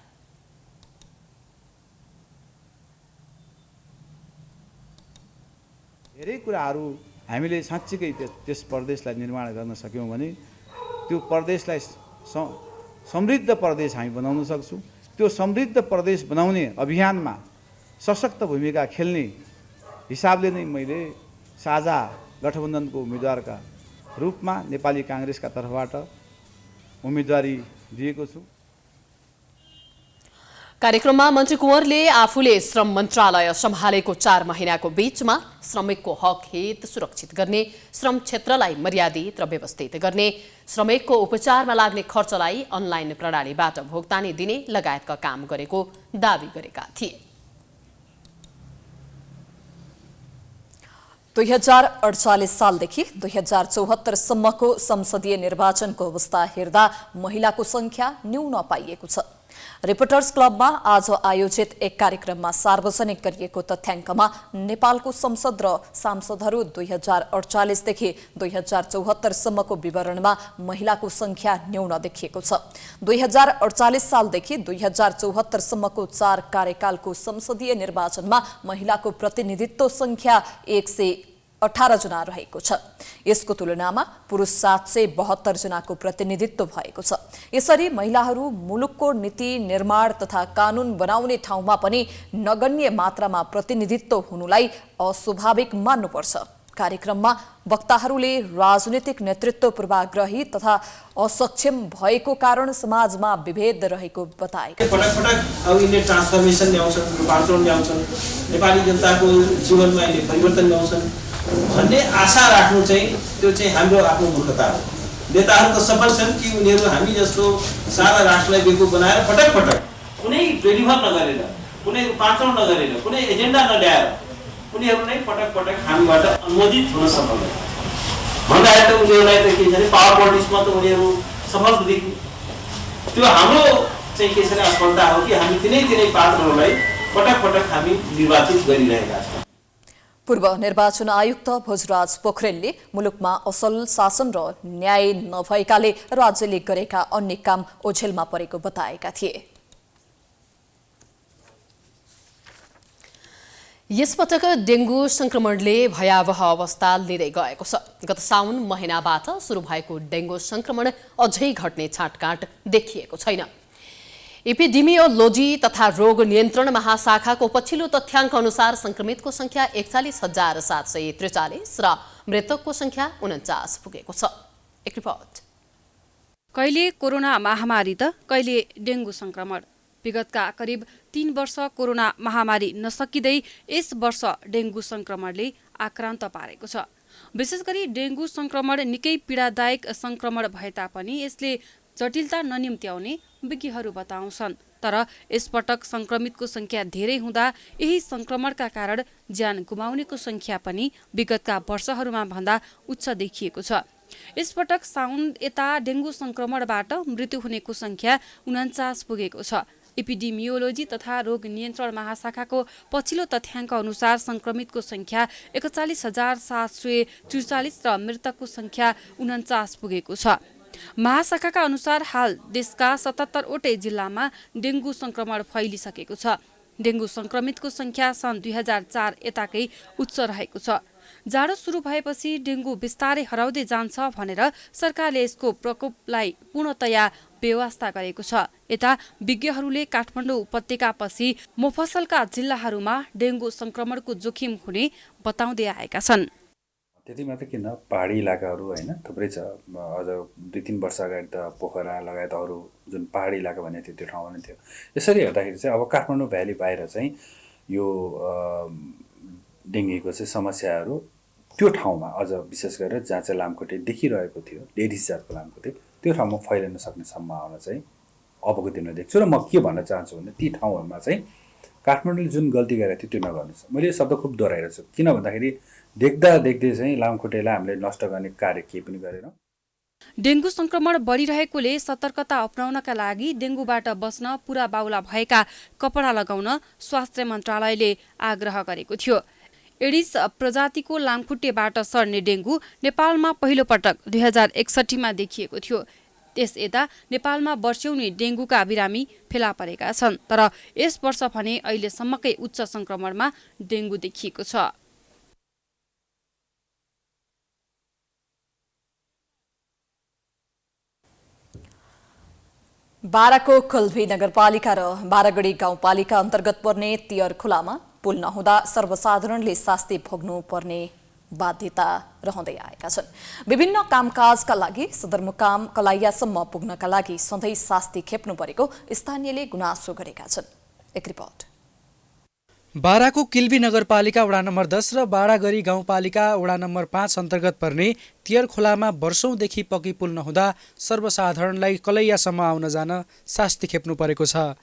[SPEAKER 13] धेरै कुराहरू हामीले साँच्चीकै त्यस प्रदेशलाई निर्माण गर्न सक्यौँ भने त्यो प्रदेशलाई समृद्ध प्रदेश हामी बनाउन सक्छौँ। त्यो समृद्ध प्रदेश बनाउने अभियानमा सशक्त भूमिका खेल्ने हिसाबले नै मैले साझा गठबन्धनको उम्मेदवारका रूपमा नेपाली कांग्रेसका तर्फबाट उम्मेदवारी दिएको छु।
[SPEAKER 1] कार्यक्रममा मन्त्री कुँवरले आफूले श्रम मन्त्रालय सम्हालेको 4 महिनाको बीचमा श्रमिकको हक हित सुरक्षित गर्ने, श्रम क्षेत्रलाई मर्यादित र व्यवस्थित गर्ने, श्रमिकको उपचारमा लाग्ने खर्चलाई अनलाइन प्रणालीबाट भुक्तानी दिने लगायतका काम गरेको दावी गरेका थिए।
[SPEAKER 2] 2048 सालदेखि 2074 सम्मको संसदीय निर्वाचनको अवस्था हेर्दा महिलाको संख्या न्यून पाइएको छ। रिपोर्टर्स क्लबमा आज आयोजित एक कार्यक्रममा सार्वजनिक गरिएको तथ्याङ्कमा नेपालको संसद र सांसदहरू 2048 देखि 2074 सम्मको विवरणमा महिलाको संख्या न्यून देखिएको छ। 2048 सालदेखि 2074 सम्मको 4 कार्यकालको संसदीय निर्वाचनमा महिलाको प्रतिनिधित्व संख्या 118 जना रहेको छ। यसको तुलनामा पुरुष 772 जनाको प्रतिनिधित्व भएको छ। यसरी महिलाहरू मुलुकको नीति निर्माण तथा कानून बनाउने ठाउँमा पनि नगण्य मात्रामा प्रतिनिधित्व हुनुलाई अस्वाभाविक मान्नुपर्छ। कार्यक्रममा वक्ताहरूले राजनीतिक नेतृत्व पूर्वाग्रही तथा असक्षम भएको कारण समाजमा विभेद रहेको बताए।
[SPEAKER 14] पटक पटक अब यिनले ट्रान्सफर्मेसन ल्याउँछन्, रूपान्तरण ल्याउँछन्, नेपाली जनताको जीवनमा यिनले परिवर्तन ल्याउँछन् भन्ने आशा राख्नु चाहिँ त्यो चाहिँ हाम्रो आफ्नो मूर्खता हो। नेताहरू त सफल छन् कि उनीहरू हामी जस्तो सारा राष्ट्रलाई बेकुफ बनाएर पटक पटक कुनै डेलिभर नगरेर, कुनै रूपान्तरण नगरेर, कुनै एजेन्डा नल्याएर उनीहरू नै पटक पटक हामीबाट अनुमोदित हुन सफल भए। भन्दाखेरि त उनीहरूलाई त के छ भने पावर पोलिटिक्समा त उनीहरू सफल देखियो। त्यो हाम्रो चाहिँ के छ भने असफलता हो कि हामी तिनै पात्रहरूलाई पटक पटक हामी निर्वाचित गरिरहेका छौँ।
[SPEAKER 2] पूर्व निर्वाचन आयुक्त भोजराज पोखरेलले मुलुकमा असल शासन र न्याय नभएकाले राज्यले गरेका अन्य काम ओझेलमा परेको बताएका थिए।
[SPEAKER 1] यसपटक डेंगू संक्रमणले भयावह अवस्था लिँदै गएको छ। गत साउन महिनाबाट सुरु भएको डेंगू संक्रमण अझै घट्ने छाँटकाँट देखिएको छैन। एपिडेमियोलोजी तथा रोग नियन्त्रण महाशाखाको पछिल्लो तथ्याङ्क अनुसार संक्रमितको संख्या 41,743 र मृतकको संख्या 49 पुगेको छ। एक रिपोर्ट।
[SPEAKER 15] कहिले कोरोना महामारी त कहिले डेंगू संक्रमण। विगतका करिब 3 वर्ष कोरोना महामारी नसकिँदै यस वर्ष डेंगू संक्रमणले आक्रान्त पारेको छ। विशेष गरी डेंगू संक्रमण निकै पीडादायक संक्रमण भए तापनि यसले जटिलता ननिम्त्याउने विज्ञहरू बताउँछन्। तर यसपटक संक्रमितको संख्या धेरै हुँदा यही संक्रमणका कारण ज्यान गुमाउनेको संख्या पनि विगतका वर्षहरूमा भन्दा उच्च देखिएको छ। यसपटक साउन यता डेंगू संक्रमणबाट मृत्यु हुनेको संख्या 49 पुगेको छ। एपिडेमियोलोजी तथा रोग नियन्त्रण महाशाखाको पछिल्लो तथ्याङ्क अनुसार संक्रमितको संख्या 41,743 र मृतकको संख्या 49 पुगेको छ। महाशाखाका अनुसार हाल देशका 77 वटै जिल्लामा डेंगू संक्रमण फैलिसकेको छ। डेंगू संक्रमितको संख्या सन् 2004 यताकै उच्च रहेको छ। जाडो सुरु भएपछि डेंगू बिस्तारै हराउँदै जान्छ भनेर सरकारले यसको प्रकोपलाई पूर्णतया व्यवस्था गरेको छ। यता विज्ञहरूले काठमाडौँ उपत्यकापछि मोफसलका जिल्लाहरूमा डेंगू संक्रमणको जोखिम हुने बताउँदै आएका छन्।
[SPEAKER 16] त्यति मात्र किन पहाडी इलाकाहरू होइन थुप्रै छ। अझ 2-3 वर्ष अगाडि त पोखरा लगायत अरू जुन पहाडी इलाका भन्ने थियो त्यो ठाउँमा नै थियो। यसरी हेर्दाखेरि चाहिँ अब काठमाडौँ भ्याली बाहिर चाहिँ यो डेङ्गीको चाहिँ समस्याहरू त्यो ठाउँमा अझ विशेष गरेर जहाँ चाहिँ लामखुट्टे देखिरहेको थियो, एडिस जातको लामखुट्टे, त्यो ठाउँमा फैलिन सक्ने सम्भावना चाहिँ अबको दिनमा देख्छु। र म के भन्न चाहन्छु भने ती ठाउँहरूमा चाहिँ काठमाडौँले जुन गल्ती गरेको थियो त्यो नगर्नुहोस्। मैले यो शब्द खुब दोहोऱ्याइरहेको छु, किन भन्दाखेरि देख्दा देख्दै चाहिँ लामखुट्टेलाई हामीले नष्ट गर्ने कार्य केही पनि गरेनौँ।
[SPEAKER 15] डेंगू संक्रमण बढिरहेकोले सतर्कता अपनाउनका लागि डेंगूबाट बस्न पूरा बाउला भएका कपडा लगाउन स्वास्थ्य मन्त्रालयले आग्रह गरेको थियो। एडिस प्रजातिको लामखुट्टेबाट सर्ने डेंगू नेपालमा पहिलो पटक 2061 मा देखिएको थियो। त्यस यता नेपालमा वर्ष्यौनी डेंगूका बिरामी फेला परेका छन्। तर यस वर्ष भने अहिलेसम्मकै उच्च संक्रमणमा डेंगू देखिएको छ।
[SPEAKER 2] बाराको कल्भी नगरपालिका र बारागढी गाउँपालिका अन्तर्गत पर्ने तियर खोलामा पुल नहुँदा सर्वसाधारणले शास्ति भोग्नु पर्ने बाध्यता रहँदै आएका छन्। विभिन्न कामकाजका लागि सदरमुकाम कलाइयासम्म पुग्नका लागि सधैँ शास्ति खेप्नु परेको स्थानीयले गुनासो गरेका छन्। एक रिपोर्ट।
[SPEAKER 17] बाराको किल्बी नगरपालिका वडा नम्बर 10 र बारागढी गाउँपालिका वडा नम्बर 5 अन्तर्गत पर्ने तियर खोलामा वर्षौंदेखि पक्की पुल नहुँदा सर्वसाधारणलाई कलैयासम्म आउन जान शास्ति खेप्नु परेको छ।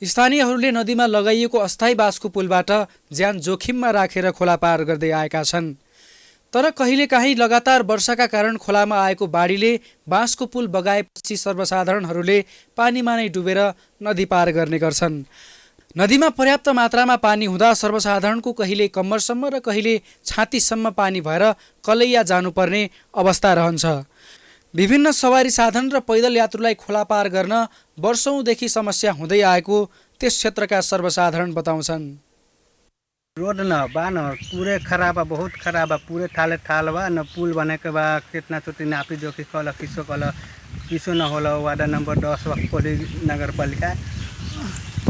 [SPEAKER 17] स्थानीयहरूले नदीमा लगाइएको अस्थायी बाँसको पुलबाट ज्यान जोखिममा राखेर खोला पार गर्दै आएका छन्। तर कहिलेकाहीँ लगातार वर्षाका कारण खोलामा आएको बाढीले बाँसको पुल बगाएपछि सर्वसाधारणहरूले पानीमा नै डुबेर नदी पार गर्ने गर्छन्। नदीमा पर्याप्त मात्रामा पानी हुँदा सर्वसाधारणको कहिले कम्मरसम्म र कहिले छातीसम्म पानी भएर कलैया जानुपर्ने अवस्था रहन्छ। विभिन्न सवारी साधन र पैदल यात्रुलाई खोला पार गर्न वर्षौंदेखि समस्या हुँदै आएको त्यस क्षेत्रका सर्वसाधारण बताउँछन्।
[SPEAKER 18] रोड न बा न पूरे खराब बा, बहुत खराब बा, पूरे थाले थाल बा न पुल बने के बा कितना चोटी नापी जोखी कल किसो न होला वार्ड नंबर 10 वक्कोली नगर पालिका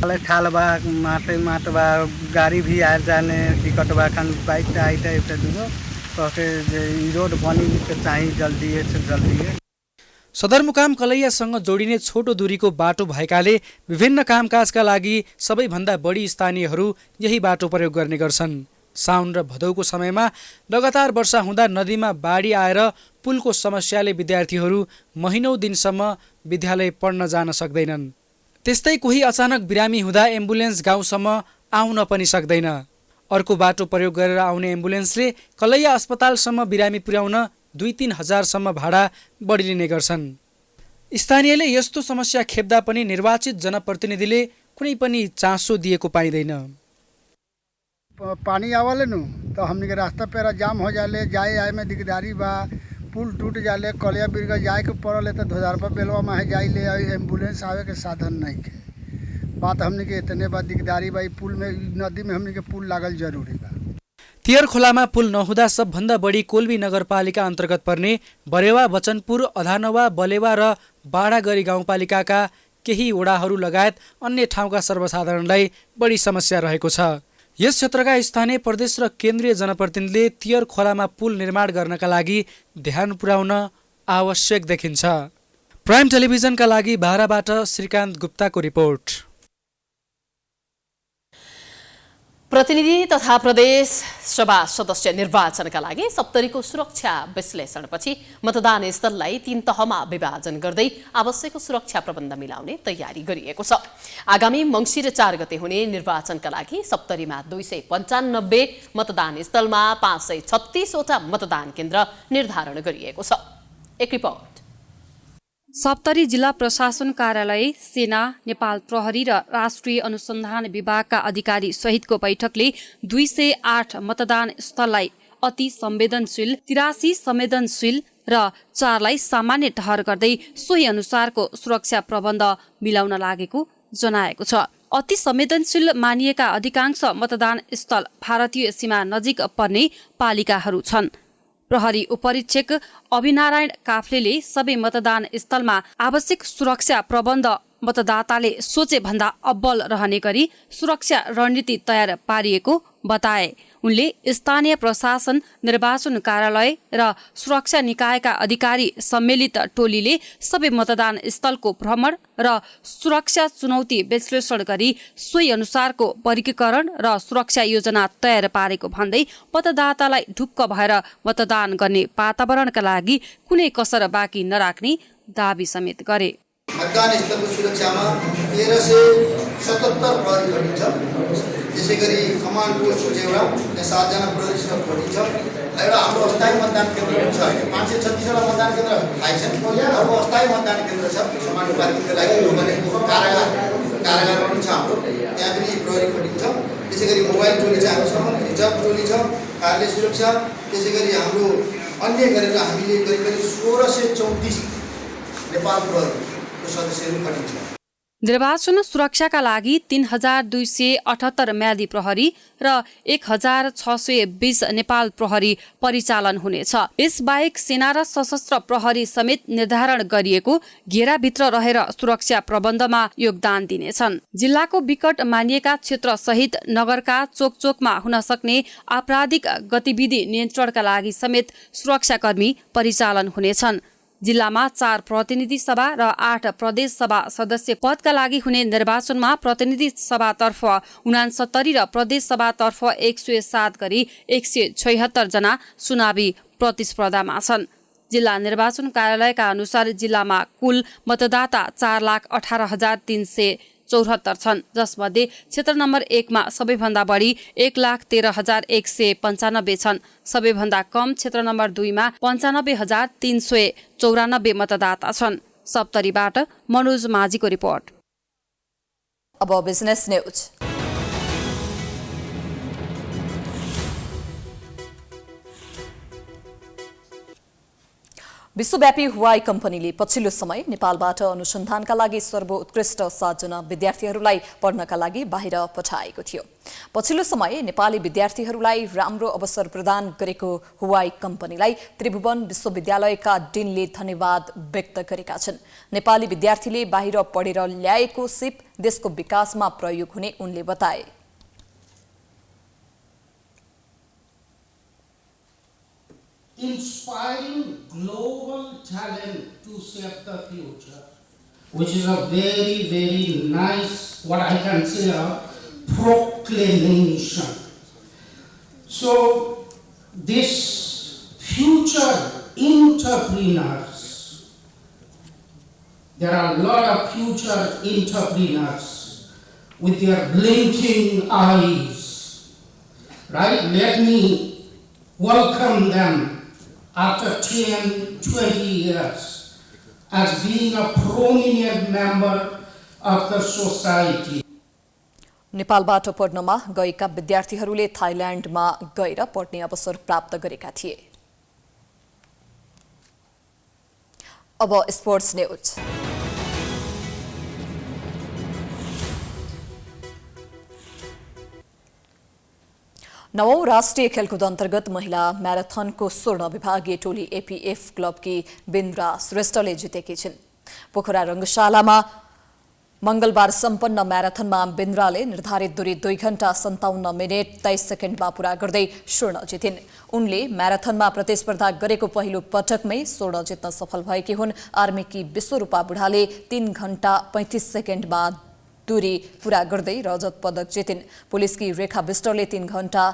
[SPEAKER 18] थाले थाल बा, माटे माट बा, गाड़ी भी आ जाने टिकट बा, खान बाइक आइटा एउटा दुगो कहे जे रोड बनी के चाहिँ जल्दी से जल्दी।
[SPEAKER 17] सदरमुकाम कलैयासँग जोडिने छोटो दूरीको बाटो भएकाले विभिन्न कामकाजका लागि सबैभन्दा बढी स्थानीयहरू यही बाटो प्रयोग गर्ने गर्छन्। साउन र भदौको समयमा लगातार वर्षा हुँदा नदीमा बाढी आएर पुलको समस्याले विद्यार्थीहरू महिनौं दिनसम्म विद्यालय पढ्न जान सक्दैनन्। त्यस्तै कोही अचानक बिरामी हुँदा एम्बुलेन्स गाउँसम्म आउन पनि सक्दैन। अर्को बाटो प्रयोग गरेर आउने एम्बुलेन्सले कलैया अस्पतालसम्म बिरामी पुर्याउन 2-3 हजारसम्म भाडा बढी लिने गर्छन्। स्थानीयले यस्तो समस्या खेप्दा पनि निर्वाचित जनप्रतिनिधिले कुनै पनि चासो दिएको पाइँदैन।
[SPEAKER 19] पानी आवले नु तो हमनी के रास्ता पेरा जाम हो जाले, जाए आए में दिकदारी बा, पुल टूट जाले, कलिया बिरगा जाए के पड़ले तो 2000 रुपया बेलवा में जाए ले, एम्बुलेंस आवे के साधन नहीं के बात हमनी के इतने बात दिकदारी बा। पुल में नदी में हमनी के पुल लागल जरूरी बा।
[SPEAKER 17] तियर खोलामा पुल नहुँदा सबभन्दा बढी कोल्बी नगरपालिका अन्तर्गत पर्ने बरेवा, बचनपुर, अधानवा, बलेवा र बाडागरी गाउँपालिकाका केही वडाहरू लगायत अन्य ठाउँका सर्वसाधारणलाई बढी समस्या रहेको छ। यस क्षेत्रका स्थानीय प्रदेश र केन्द्रीय जनप्रतिनिधिले तियर खोलामा पुल निर्माण गर्नका लागि ध्यान पुर्याउन आवश्यक देखिन्छ। प्राइम टेलिभिजनका लागि बाराबाट श्रीकान्त गुप्ताको रिपोर्ट।
[SPEAKER 1] प्रतिनिधि तथा प्रदेश सभा सदस्य निर्वाचनका लागि सप्तरीको सुरक्षा विश्लेषणपछि मतदान स्थललाई 3 तहमा विभाजन गर्दै आवश्यक सुरक्षा प्रबन्ध मिलाउने तयारी गरिएको छ। आगामी मङ्सिर 4 गते हुने निर्वाचनका लागि सप्तरीमा 295 मतदान स्थलमा 536 वटा मतदान केन्द्र निर्धारण गरिएको छ। एक रिपोर्ट।
[SPEAKER 15] सप्तरी जिल्ला प्रशासन कार्यालय, सेना, नेपाल प्रहरी र राष्ट्रिय अनुसन्धान विभागका अधिकारी सहितको बैठकले 208 मतदान स्थललाई अति संवेदनशील, 83 संवेदनशील र 4लाई सामान्य ठहर गर्दै सोही अनुसारको सुरक्षा प्रबन्ध मिलाउन लागेको जनाएको छ। अति संवेदनशील मानिएका अधिकांश मतदान स्थल भारतीय सीमा नजिक पर्ने पालिकाहरू छन्। प्रहरी उपरीक्षक अभिनारायण काफ्लेले सबै मतदान स्थलमा आवश्यक सुरक्षा प्रबन्ध मतदाताले सोचे भन्दा अब्बल रहने गरी सुरक्षा रणनीति तयार पारिएको बताए। उनले स्थानीय प्रशासन, निर्वाचन कार्यालय र सुरक्षा निकायका अधिकारी सम्मिलित टोलीले सबै मतदान स्थलको भ्रमण र सुरक्षा चुनौती विश्लेषण गरी सोही अनुसारको वर्गीकरण र सुरक्षा योजना तयार पारेको भन्दै मतदातालाई ढुक्क भएर मतदान गर्ने वातावरणका लागि कुनै कसर बाँकी नराख्ने दाबी समेत गरे।
[SPEAKER 20] मतदान स्थलको सुरक्षामा 1377 प्रहरी खटिन्छ। त्यसै गरी कमान्ड पोस्ट एउटा 7 जना प्रहरी खटिन्छ। एउटा हाम्रो अस्थायी मतदान केन्द्र पनि छ। 536 वटा मतदान केन्द्र आइछन्। अब अस्थायी मतदान केन्द्र छ समानुपातिकको लागि भने कारागार पनि छ हाम्रो, त्यहाँ पनि प्रहरी खटिन्छ। त्यसै गरी मोबाइल टोली छ हामीसँग, रिजर्भ टोली छ, कार्य सुरक्षा, त्यसै गरी हाम्रो अन्य गरेर हामीले करिब 1634 नेपाल प्रहरी सदस्यहरू खटिन्छ।
[SPEAKER 15] निर्वाचन सुरक्षाका लागि 3278 म्यादी प्रहरी र 1620 नेपाल प्रहरी परिचालन हुनेछ। यसबाहेक सेना र सशस्त्र प्रहरी समेत निर्धारण गरिएको घेराभित्र रहेर सुरक्षा प्रबन्धमा योगदान दिनेछन्। जिल्लाको विकट मानिएका क्षेत्र सहित नगरका चोकचोकमा हुन सक्ने आपराधिक गतिविधि नियन्त्रणका लागि समेत सुरक्षाकर्मी परिचालन हुनेछन्। जिल्लामा 4 प्रतिनिधि सभा र 8 प्रदेश सभा सदस्य पदका लागि हुने निर्वाचनमा प्रतिनिधि सभातर्फ 69 र प्रदेश सभातर्फ 107 गरी 176 जना चुनावी प्रतिस्पर्धामा छन्। जिल्ला निर्वाचन कार्यालयका अनुसार जिल्लामा कुल मतदाता 4,18,300 74 छन्, जसमध्ये क्षेत्र नम्बर 1 मा सबैभन्दा बढी 1,13,195 छन्। सबैभन्दा कम क्षेत्र नम्बर 2 मा 95,394 मतदाता छन्। सप्तरीबाट मनोज माझीको रिपोर्ट।
[SPEAKER 2] अब बिजनेस न्यूज। विश्वव्यापी हुवाई कम्पनीले पछिल्लो समय नेपालबाट अनुसन्धानका लागि सर्वोत्कृष्ट 7 जना विद्यार्थीहरूलाई पढ्नका लागि बाहिर पठाएको थियो। पछिल्लो समय नेपाली विद्यार्थीहरूलाई राम्रो अवसर प्रदान गरेको हुवाई कम्पनीलाई त्रिभुवन विश्वविद्यालयका डिनले धन्यवाद व्यक्त गरेका छन्। नेपाली विद्यार्थीले बाहिर पढेर ल्याएको सिप देशको विकासमा प्रयोग हुने उनले बताए।
[SPEAKER 21] Inspiring global talent to shape the future, which is a very, very nice, what I can say, a proclamation. So, this future entrepreneurs, there are a lot of future entrepreneurs with their blinking eyes, right? Let me welcome them after 10-20 years as being a prominent member of the society.
[SPEAKER 2] नेपालबाट पढ्नमा गएका विद्यार्थीहरूले थाइल्यान्डमा गएर पढ्ने अवसर प्राप्त गरेका थिए। अब स्पोर्ट्स न्यूज। नवौं राष्ट्रिय खेलकुद अन्तर्गत महिला म्याराथनको स्वर्ण विभागीय टोली एपीएफ क्लबकी बिन्द्रा श्रेष्ठले जितेकी छिन्। पोखरा रङ्गशालामा मंगलबार सम्पन्न म्याराथनमा बिन्द्राले निर्धारित दूरी 2 घण्टा 57 मिनेट 23 सेकेन्डमा पूरा गर्दै स्वर्ण जितिन्। उनले म्याराथनमा प्रतिस्पर्धा गरेको पहिलो पटकमै स्वर्ण जित्न सफल भएकी हुन्। आर्मीकी विश्वरूपा बुढाले 3 घण्टा 35 सेकेन्डमा दूरी पूरा गर्दै रजत पदक जितिन्। पुलिसकी रेखा विष्टले 3 घण्टा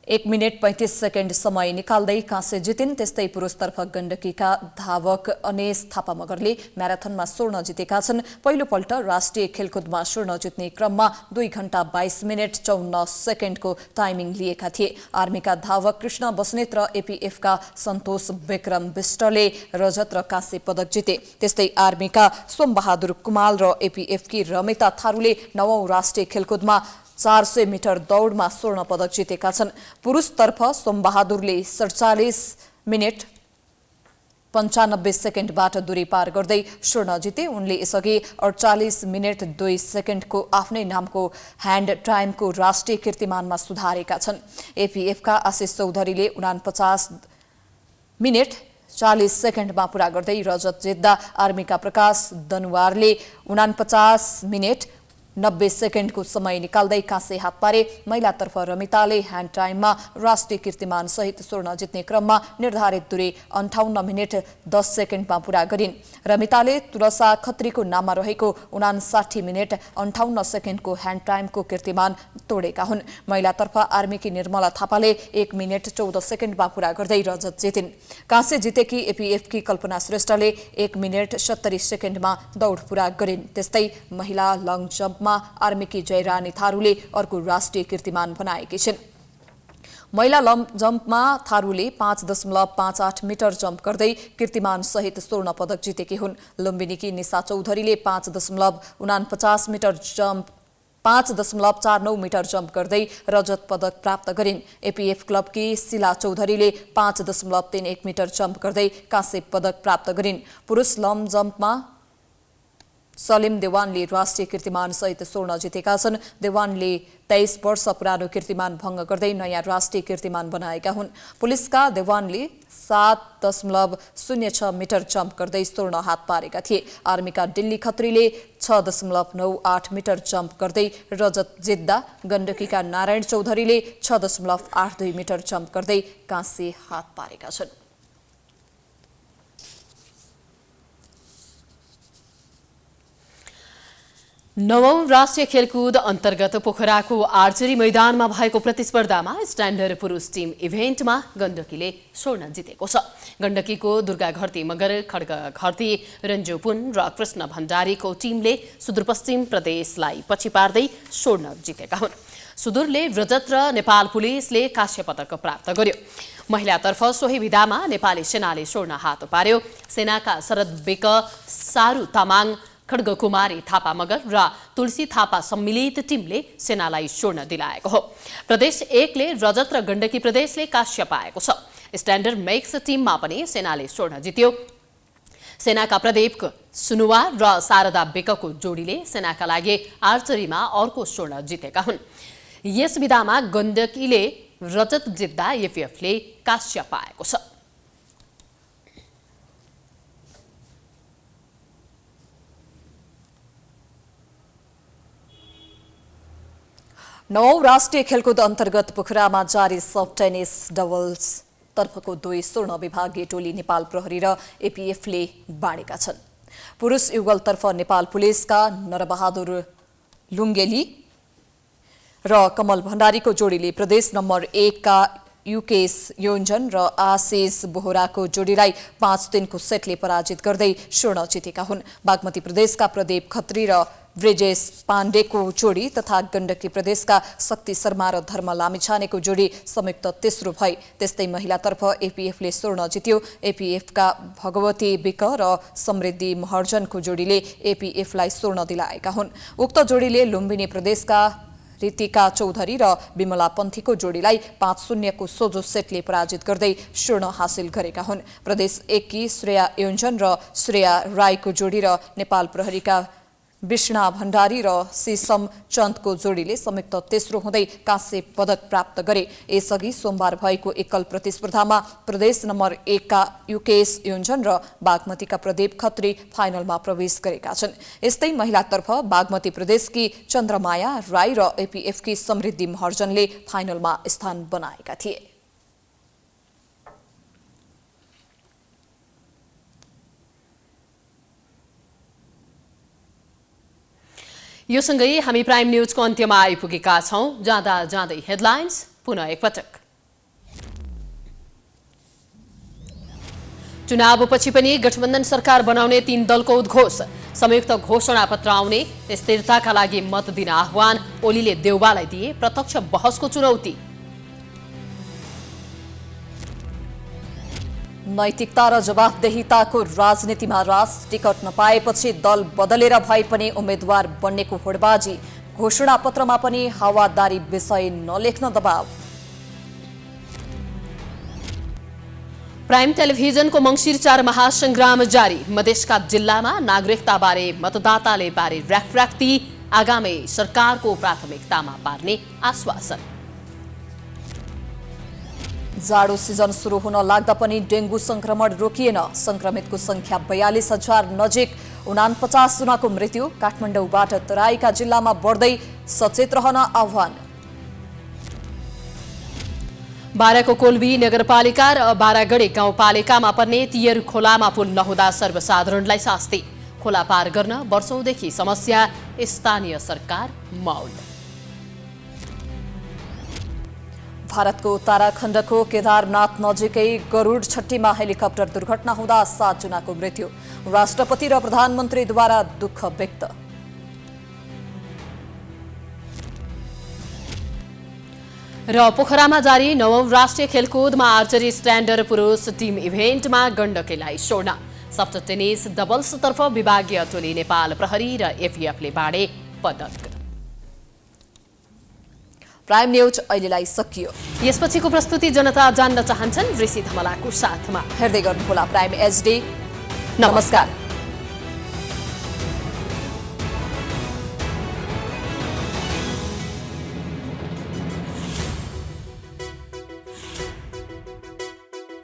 [SPEAKER 2] 1 मिनेट 35 सेकेन्ड समय निकाल्दै काँसे जितिन्। त्यस्तै पुरुषतर्फ गण्डकीका धावक अनेश थापा मगरले म्याराथनमा स्वर्ण जितेका छन्। पहिलोपल्ट राष्ट्रिय खेलकुदमा स्वर्ण जित्ने क्रममा 2 घण्टा 22 मिनेट 54 सेकेन्डको टाइमिङ लिएका थिए। आर्मीका धावक कृष्ण बस्नेत र एपीएफका सन्तोष विक्रम विष्टले रजत र काँसे पदक जिते। त्यस्तै आर्मीका सोमबहादुर कुमाल र एपीएफकी रमिता थारूले 9औं राष्ट्रिय खेलकुदमा 400 मिटर दौडमा स्वर्ण पदक जितेका छन्। पुरुषतर्फ सोमबहादुरले 47 मिनेट 95 सेकेन्डबाट दूरी पार गर्दै स्वर्ण जिते। उनले यसअघि 48 मिनेट 2 सेकेन्डको आफ्नै नामको ह्यान्ड टाइमको राष्ट्रिय कीर्तिमानमा सुधारेका छन्। एपीएफका आशिष चौधरीले 49 मिनेट 40 सेकेन्डमा पूरा गर्दै रजत जित्दा आर्मीका प्रकाश दनुवारले 49 मिनेट 90 सेकेन्डको समय निकाल्दै काँसे हात पारे। महिलातर्फ रमिताले ह्यान्ड टाइममा राष्ट्रिय कीर्तिमान सहित स्वर्ण जित्ने क्रममा निर्धारित दूरी 58 मिनेट 10 सेकेन्डमा पूरा गरिन्। रमिताले तुलसा खत्रीको नाममा रहेको 59 मिनेट 58 सेकेन्डको ह्यान्ड टाइमको कीर्तिमान तोडेका हुन्। महिलातर्फ आर्मीकी निर्मला थापाले 1 मिनेट 14 सेकेन्डमा पूरा गर्दै रजत जितिन्। काँसे जितेकी एपीएफकी कल्पना श्रेष्ठले 1 मिनेट 70 सेकेन्डमा दौड पूरा गरिन्। त्यस्तै महिला लङ जम्प आर्मीकी जयरानी थारूले अर्को राष्ट्रिय कीर्तिमान बनाएकी छिन्। महिला लङ जम्पमा थारूले 5.58 मिटर जम्प गर्दै कीर्तिमान सहित स्वर्ण पदक जितेकी हुन्। लुम्बिनीकी निशा चौधरीले 5.49 मिटर जम्प 5.49 मिटर जम्प गर्दै रजत पदक प्राप्त गरिन्। एपीएफ क्लबकी शिला चौधरीले 5.31 मिटर जम्प गर्दै काँसे पदक प्राप्त गरिन्। पुरुष लङ जम्पमा सलिम देवानले राष्ट्रिय कीर्तिमान सहित स्वर्ण जितेका छन्। देवानले 23 वर्ष पुरानो कीर्तिमान भङ्ग गर्दै नयाँ राष्ट्रिय कीर्तिमान बनाएका हुन्। पुलिसका देवानले 7.06 मिटर जम्प गर्दै स्वर्ण हात पारेका थिए। आर्मीका दिल्ली खत्रीले 6.98 मिटर जम्प गर्दै रजत जित्दा गण्डकीका नारायण चौधरीले 6.82 मिटर जम्प गर्दै काँसे हात पारेका छन्।
[SPEAKER 1] नवौं राष्ट्रिय खेलकुद अन्तर्गत पोखराको आर्चरी मैदानमा भएको प्रतिस्पर्धामा स्ट्यान्डर्ड पुरुष टिम इभेन्टमा गण्डकीले स्वर्ण जितेको छ। गण्डकीको दुर्गा घरती मगर, खड्ग घरती, रन्जु पुन र कृष्ण भण्डारीको टिमले सुदूरपश्चिम प्रदेशलाई पछि पार्दै स्वर्ण जितेका हुन्। सुदूरले रजत र नेपाल पुलिसले काँस्य पदक प्राप्त गर्यो। महिलातर्फ सोही विधामा नेपाली सेनाले स्वर्ण हात पार्यो। सेनाका शरद बेक, सारू तामाङ, खड्गकुमारी थापा मगर र तुलसी थापा सम्मिलित टिमले सेनालाई स्वर्ण दिलाएको हो। प्रदेश 1 ले रजत र गण्डकी प्रदेशले काँस्य पाएको छ। स्ट्यान्डर्ड मेक्स टिममा पनि सेनाले स्वर्ण जित्यो। सेनाका प्रदीप सुनुवा र शारदा बेकको जोडीले सेनाका लागि आर्चरीमा अर्को स्वर्ण जितेका हुन्। यस विधामा गण्डकीले रजत जित्दा एफएफले काँस्य पाएको छ।
[SPEAKER 2] नवौं राष्ट्रिय खेलकुद अन्तर्गत पोखरामा जारी सब टेनिस डबल्स तर्फको 2 स्वर्ण विभागीय टोली नेपाल प्रहरी र एपीएफले बाँडेका छन्। पुरुष युगलतर्फ नेपाल पुलिसका नरबहादुर लुङ्गेली र कमल भण्डारीको जोडीले प्रदेश नम्बर 1 का युकेश योन्जन र आशिष बोहराको जोडीलाई 5-3 को सेटले पराजित गर्दै स्वर्ण जितेका हुन्। बागमती प्रदेशका प्रदीप खत्री र ब्रिजेश पाण्डेको जोडी तथा गण्डकी प्रदेशका शक्ति शर्मा र धर्म लामिछानेको जोडी संयुक्त तेस्रो भए। त्यस्तै महिलातर्फ एपीएफले स्वर्ण जित्यो। एपीएफका भगवती बिक र समृद्धि महर्जनको जोडीले एपीएफलाई स्वर्ण दिलाएका हुन्। उक्त जोडीले लुम्बिनी प्रदेशका रितिका चौधरी र विमला पन्थीको जोडीलाई 5-0 को सोझो सेटले पराजित गर्दै स्वर्ण हासिल गरेका हुन्। प्रदेश 1 की श्रेया योन्जन र श्रेया राईको जोडी र नेपाल प्रहरीका विष्णा भण्डारी र सीसम चन्दको जोडीले संयुक्त तेस्रो हुँदै काँस्य पदक प्राप्त गरे। यसअघि सोमबार भएको एकल प्रतिस्पर्धामा प्रदेश नम्बर 1 का युकेश योन्जन र बागमतीका प्रदीप खत्री फाइनलमा प्रवेश गरेका छन्। यस्तै महिलातर्फ बागमती प्रदेशकी चन्द्रमाया राई र एपीएफकी समृद्धि महर्जनले फाइनलमा स्थान बनाएका थिए।
[SPEAKER 1] यो सँगै हामी प्राइम न्यूजको अन्त्यमा आइपुगेका छौं। जाँदा जाँदै हेडलाइन्स पुनः एकपटक। चुनावपछि पनि गठबन्धन सरकार बनाउने 3 दलको उद्घोष। संयुक्त घोषणापत्र आउने, स्थिरताका लागि मत दिन आह्वान। ओलीले देउबालाई दिए प्रत्यक्ष बहसको चुनौती।
[SPEAKER 2] नैतिकता र जवाफदेहिताको राजनीतिमा रास। टिकट नपाएपछि दल बदलेर भए पनि उम्मेद्वार बन्नेको होडबाजी। घोषणापत्रमा पनि हावादारी विषय नलेख्न दबाव।
[SPEAKER 1] प्राइम टेलिभिजनको मंसिर 4 महासंग्राम जारी। मधेसका जिल्लामा नागरिकताबारे मतदाताले बारे र्याफर्याफ्ती। आगामी सरकारको प्राथमिकतामा पार्ने आश्वासन।
[SPEAKER 2] जाडो सिजन सुरु हुन लाग्दा पनि डेंगू संक्रमण रोकिएन। संक्रमितको संख्या 42,000 नजिक। 49 जनाको मृत्यु। काठमाडौँबाट तराईका जिल्लामा बढ्दै, सचेत रहन आह्वान।
[SPEAKER 1] बाराको कोल्बी नगरपालिका र बारागढी गाउँपालिकामा पर्ने तियर खोलामा पुल नहुँदा सर्वसाधारणलाई शास्ति। खोला पार गर्न वर्षौंदेखि समस्या। स्थानीय सरकार मौन।
[SPEAKER 2] भारतको उत्तराखण्डको केदारनाथ नजिकै गरुड छट्टीमा हेलिकप्टर दुर्घटना हुँदा 7 जनाको मृत्यु। राष्ट्रपति र प्रधानमन्त्रीद्वारा दुःख व्यक्त।
[SPEAKER 1] र पोखरामा जारी 9औं राष्ट्रिय खेलकुदमा आर्चरी स्ट्यान्डर्ड पुरुष टिम इभेन्टमा गण्डकीलाई स्वर्ण। सफ्ट टेनिस डबल्सतर्फ विभागीय टोली नेपाल प्रहरी र एफएफले बाँडे पदक।
[SPEAKER 2] प्राइम न्यूज अहिलेलाई सकियो।
[SPEAKER 1] यसपछिको प्रस्तुति जनता जान्न चाहन्छन् ऋषि धमलाको साथमा।
[SPEAKER 2] हेर्दै गर्नुहोला प्राइम एचडी। नमस्कार।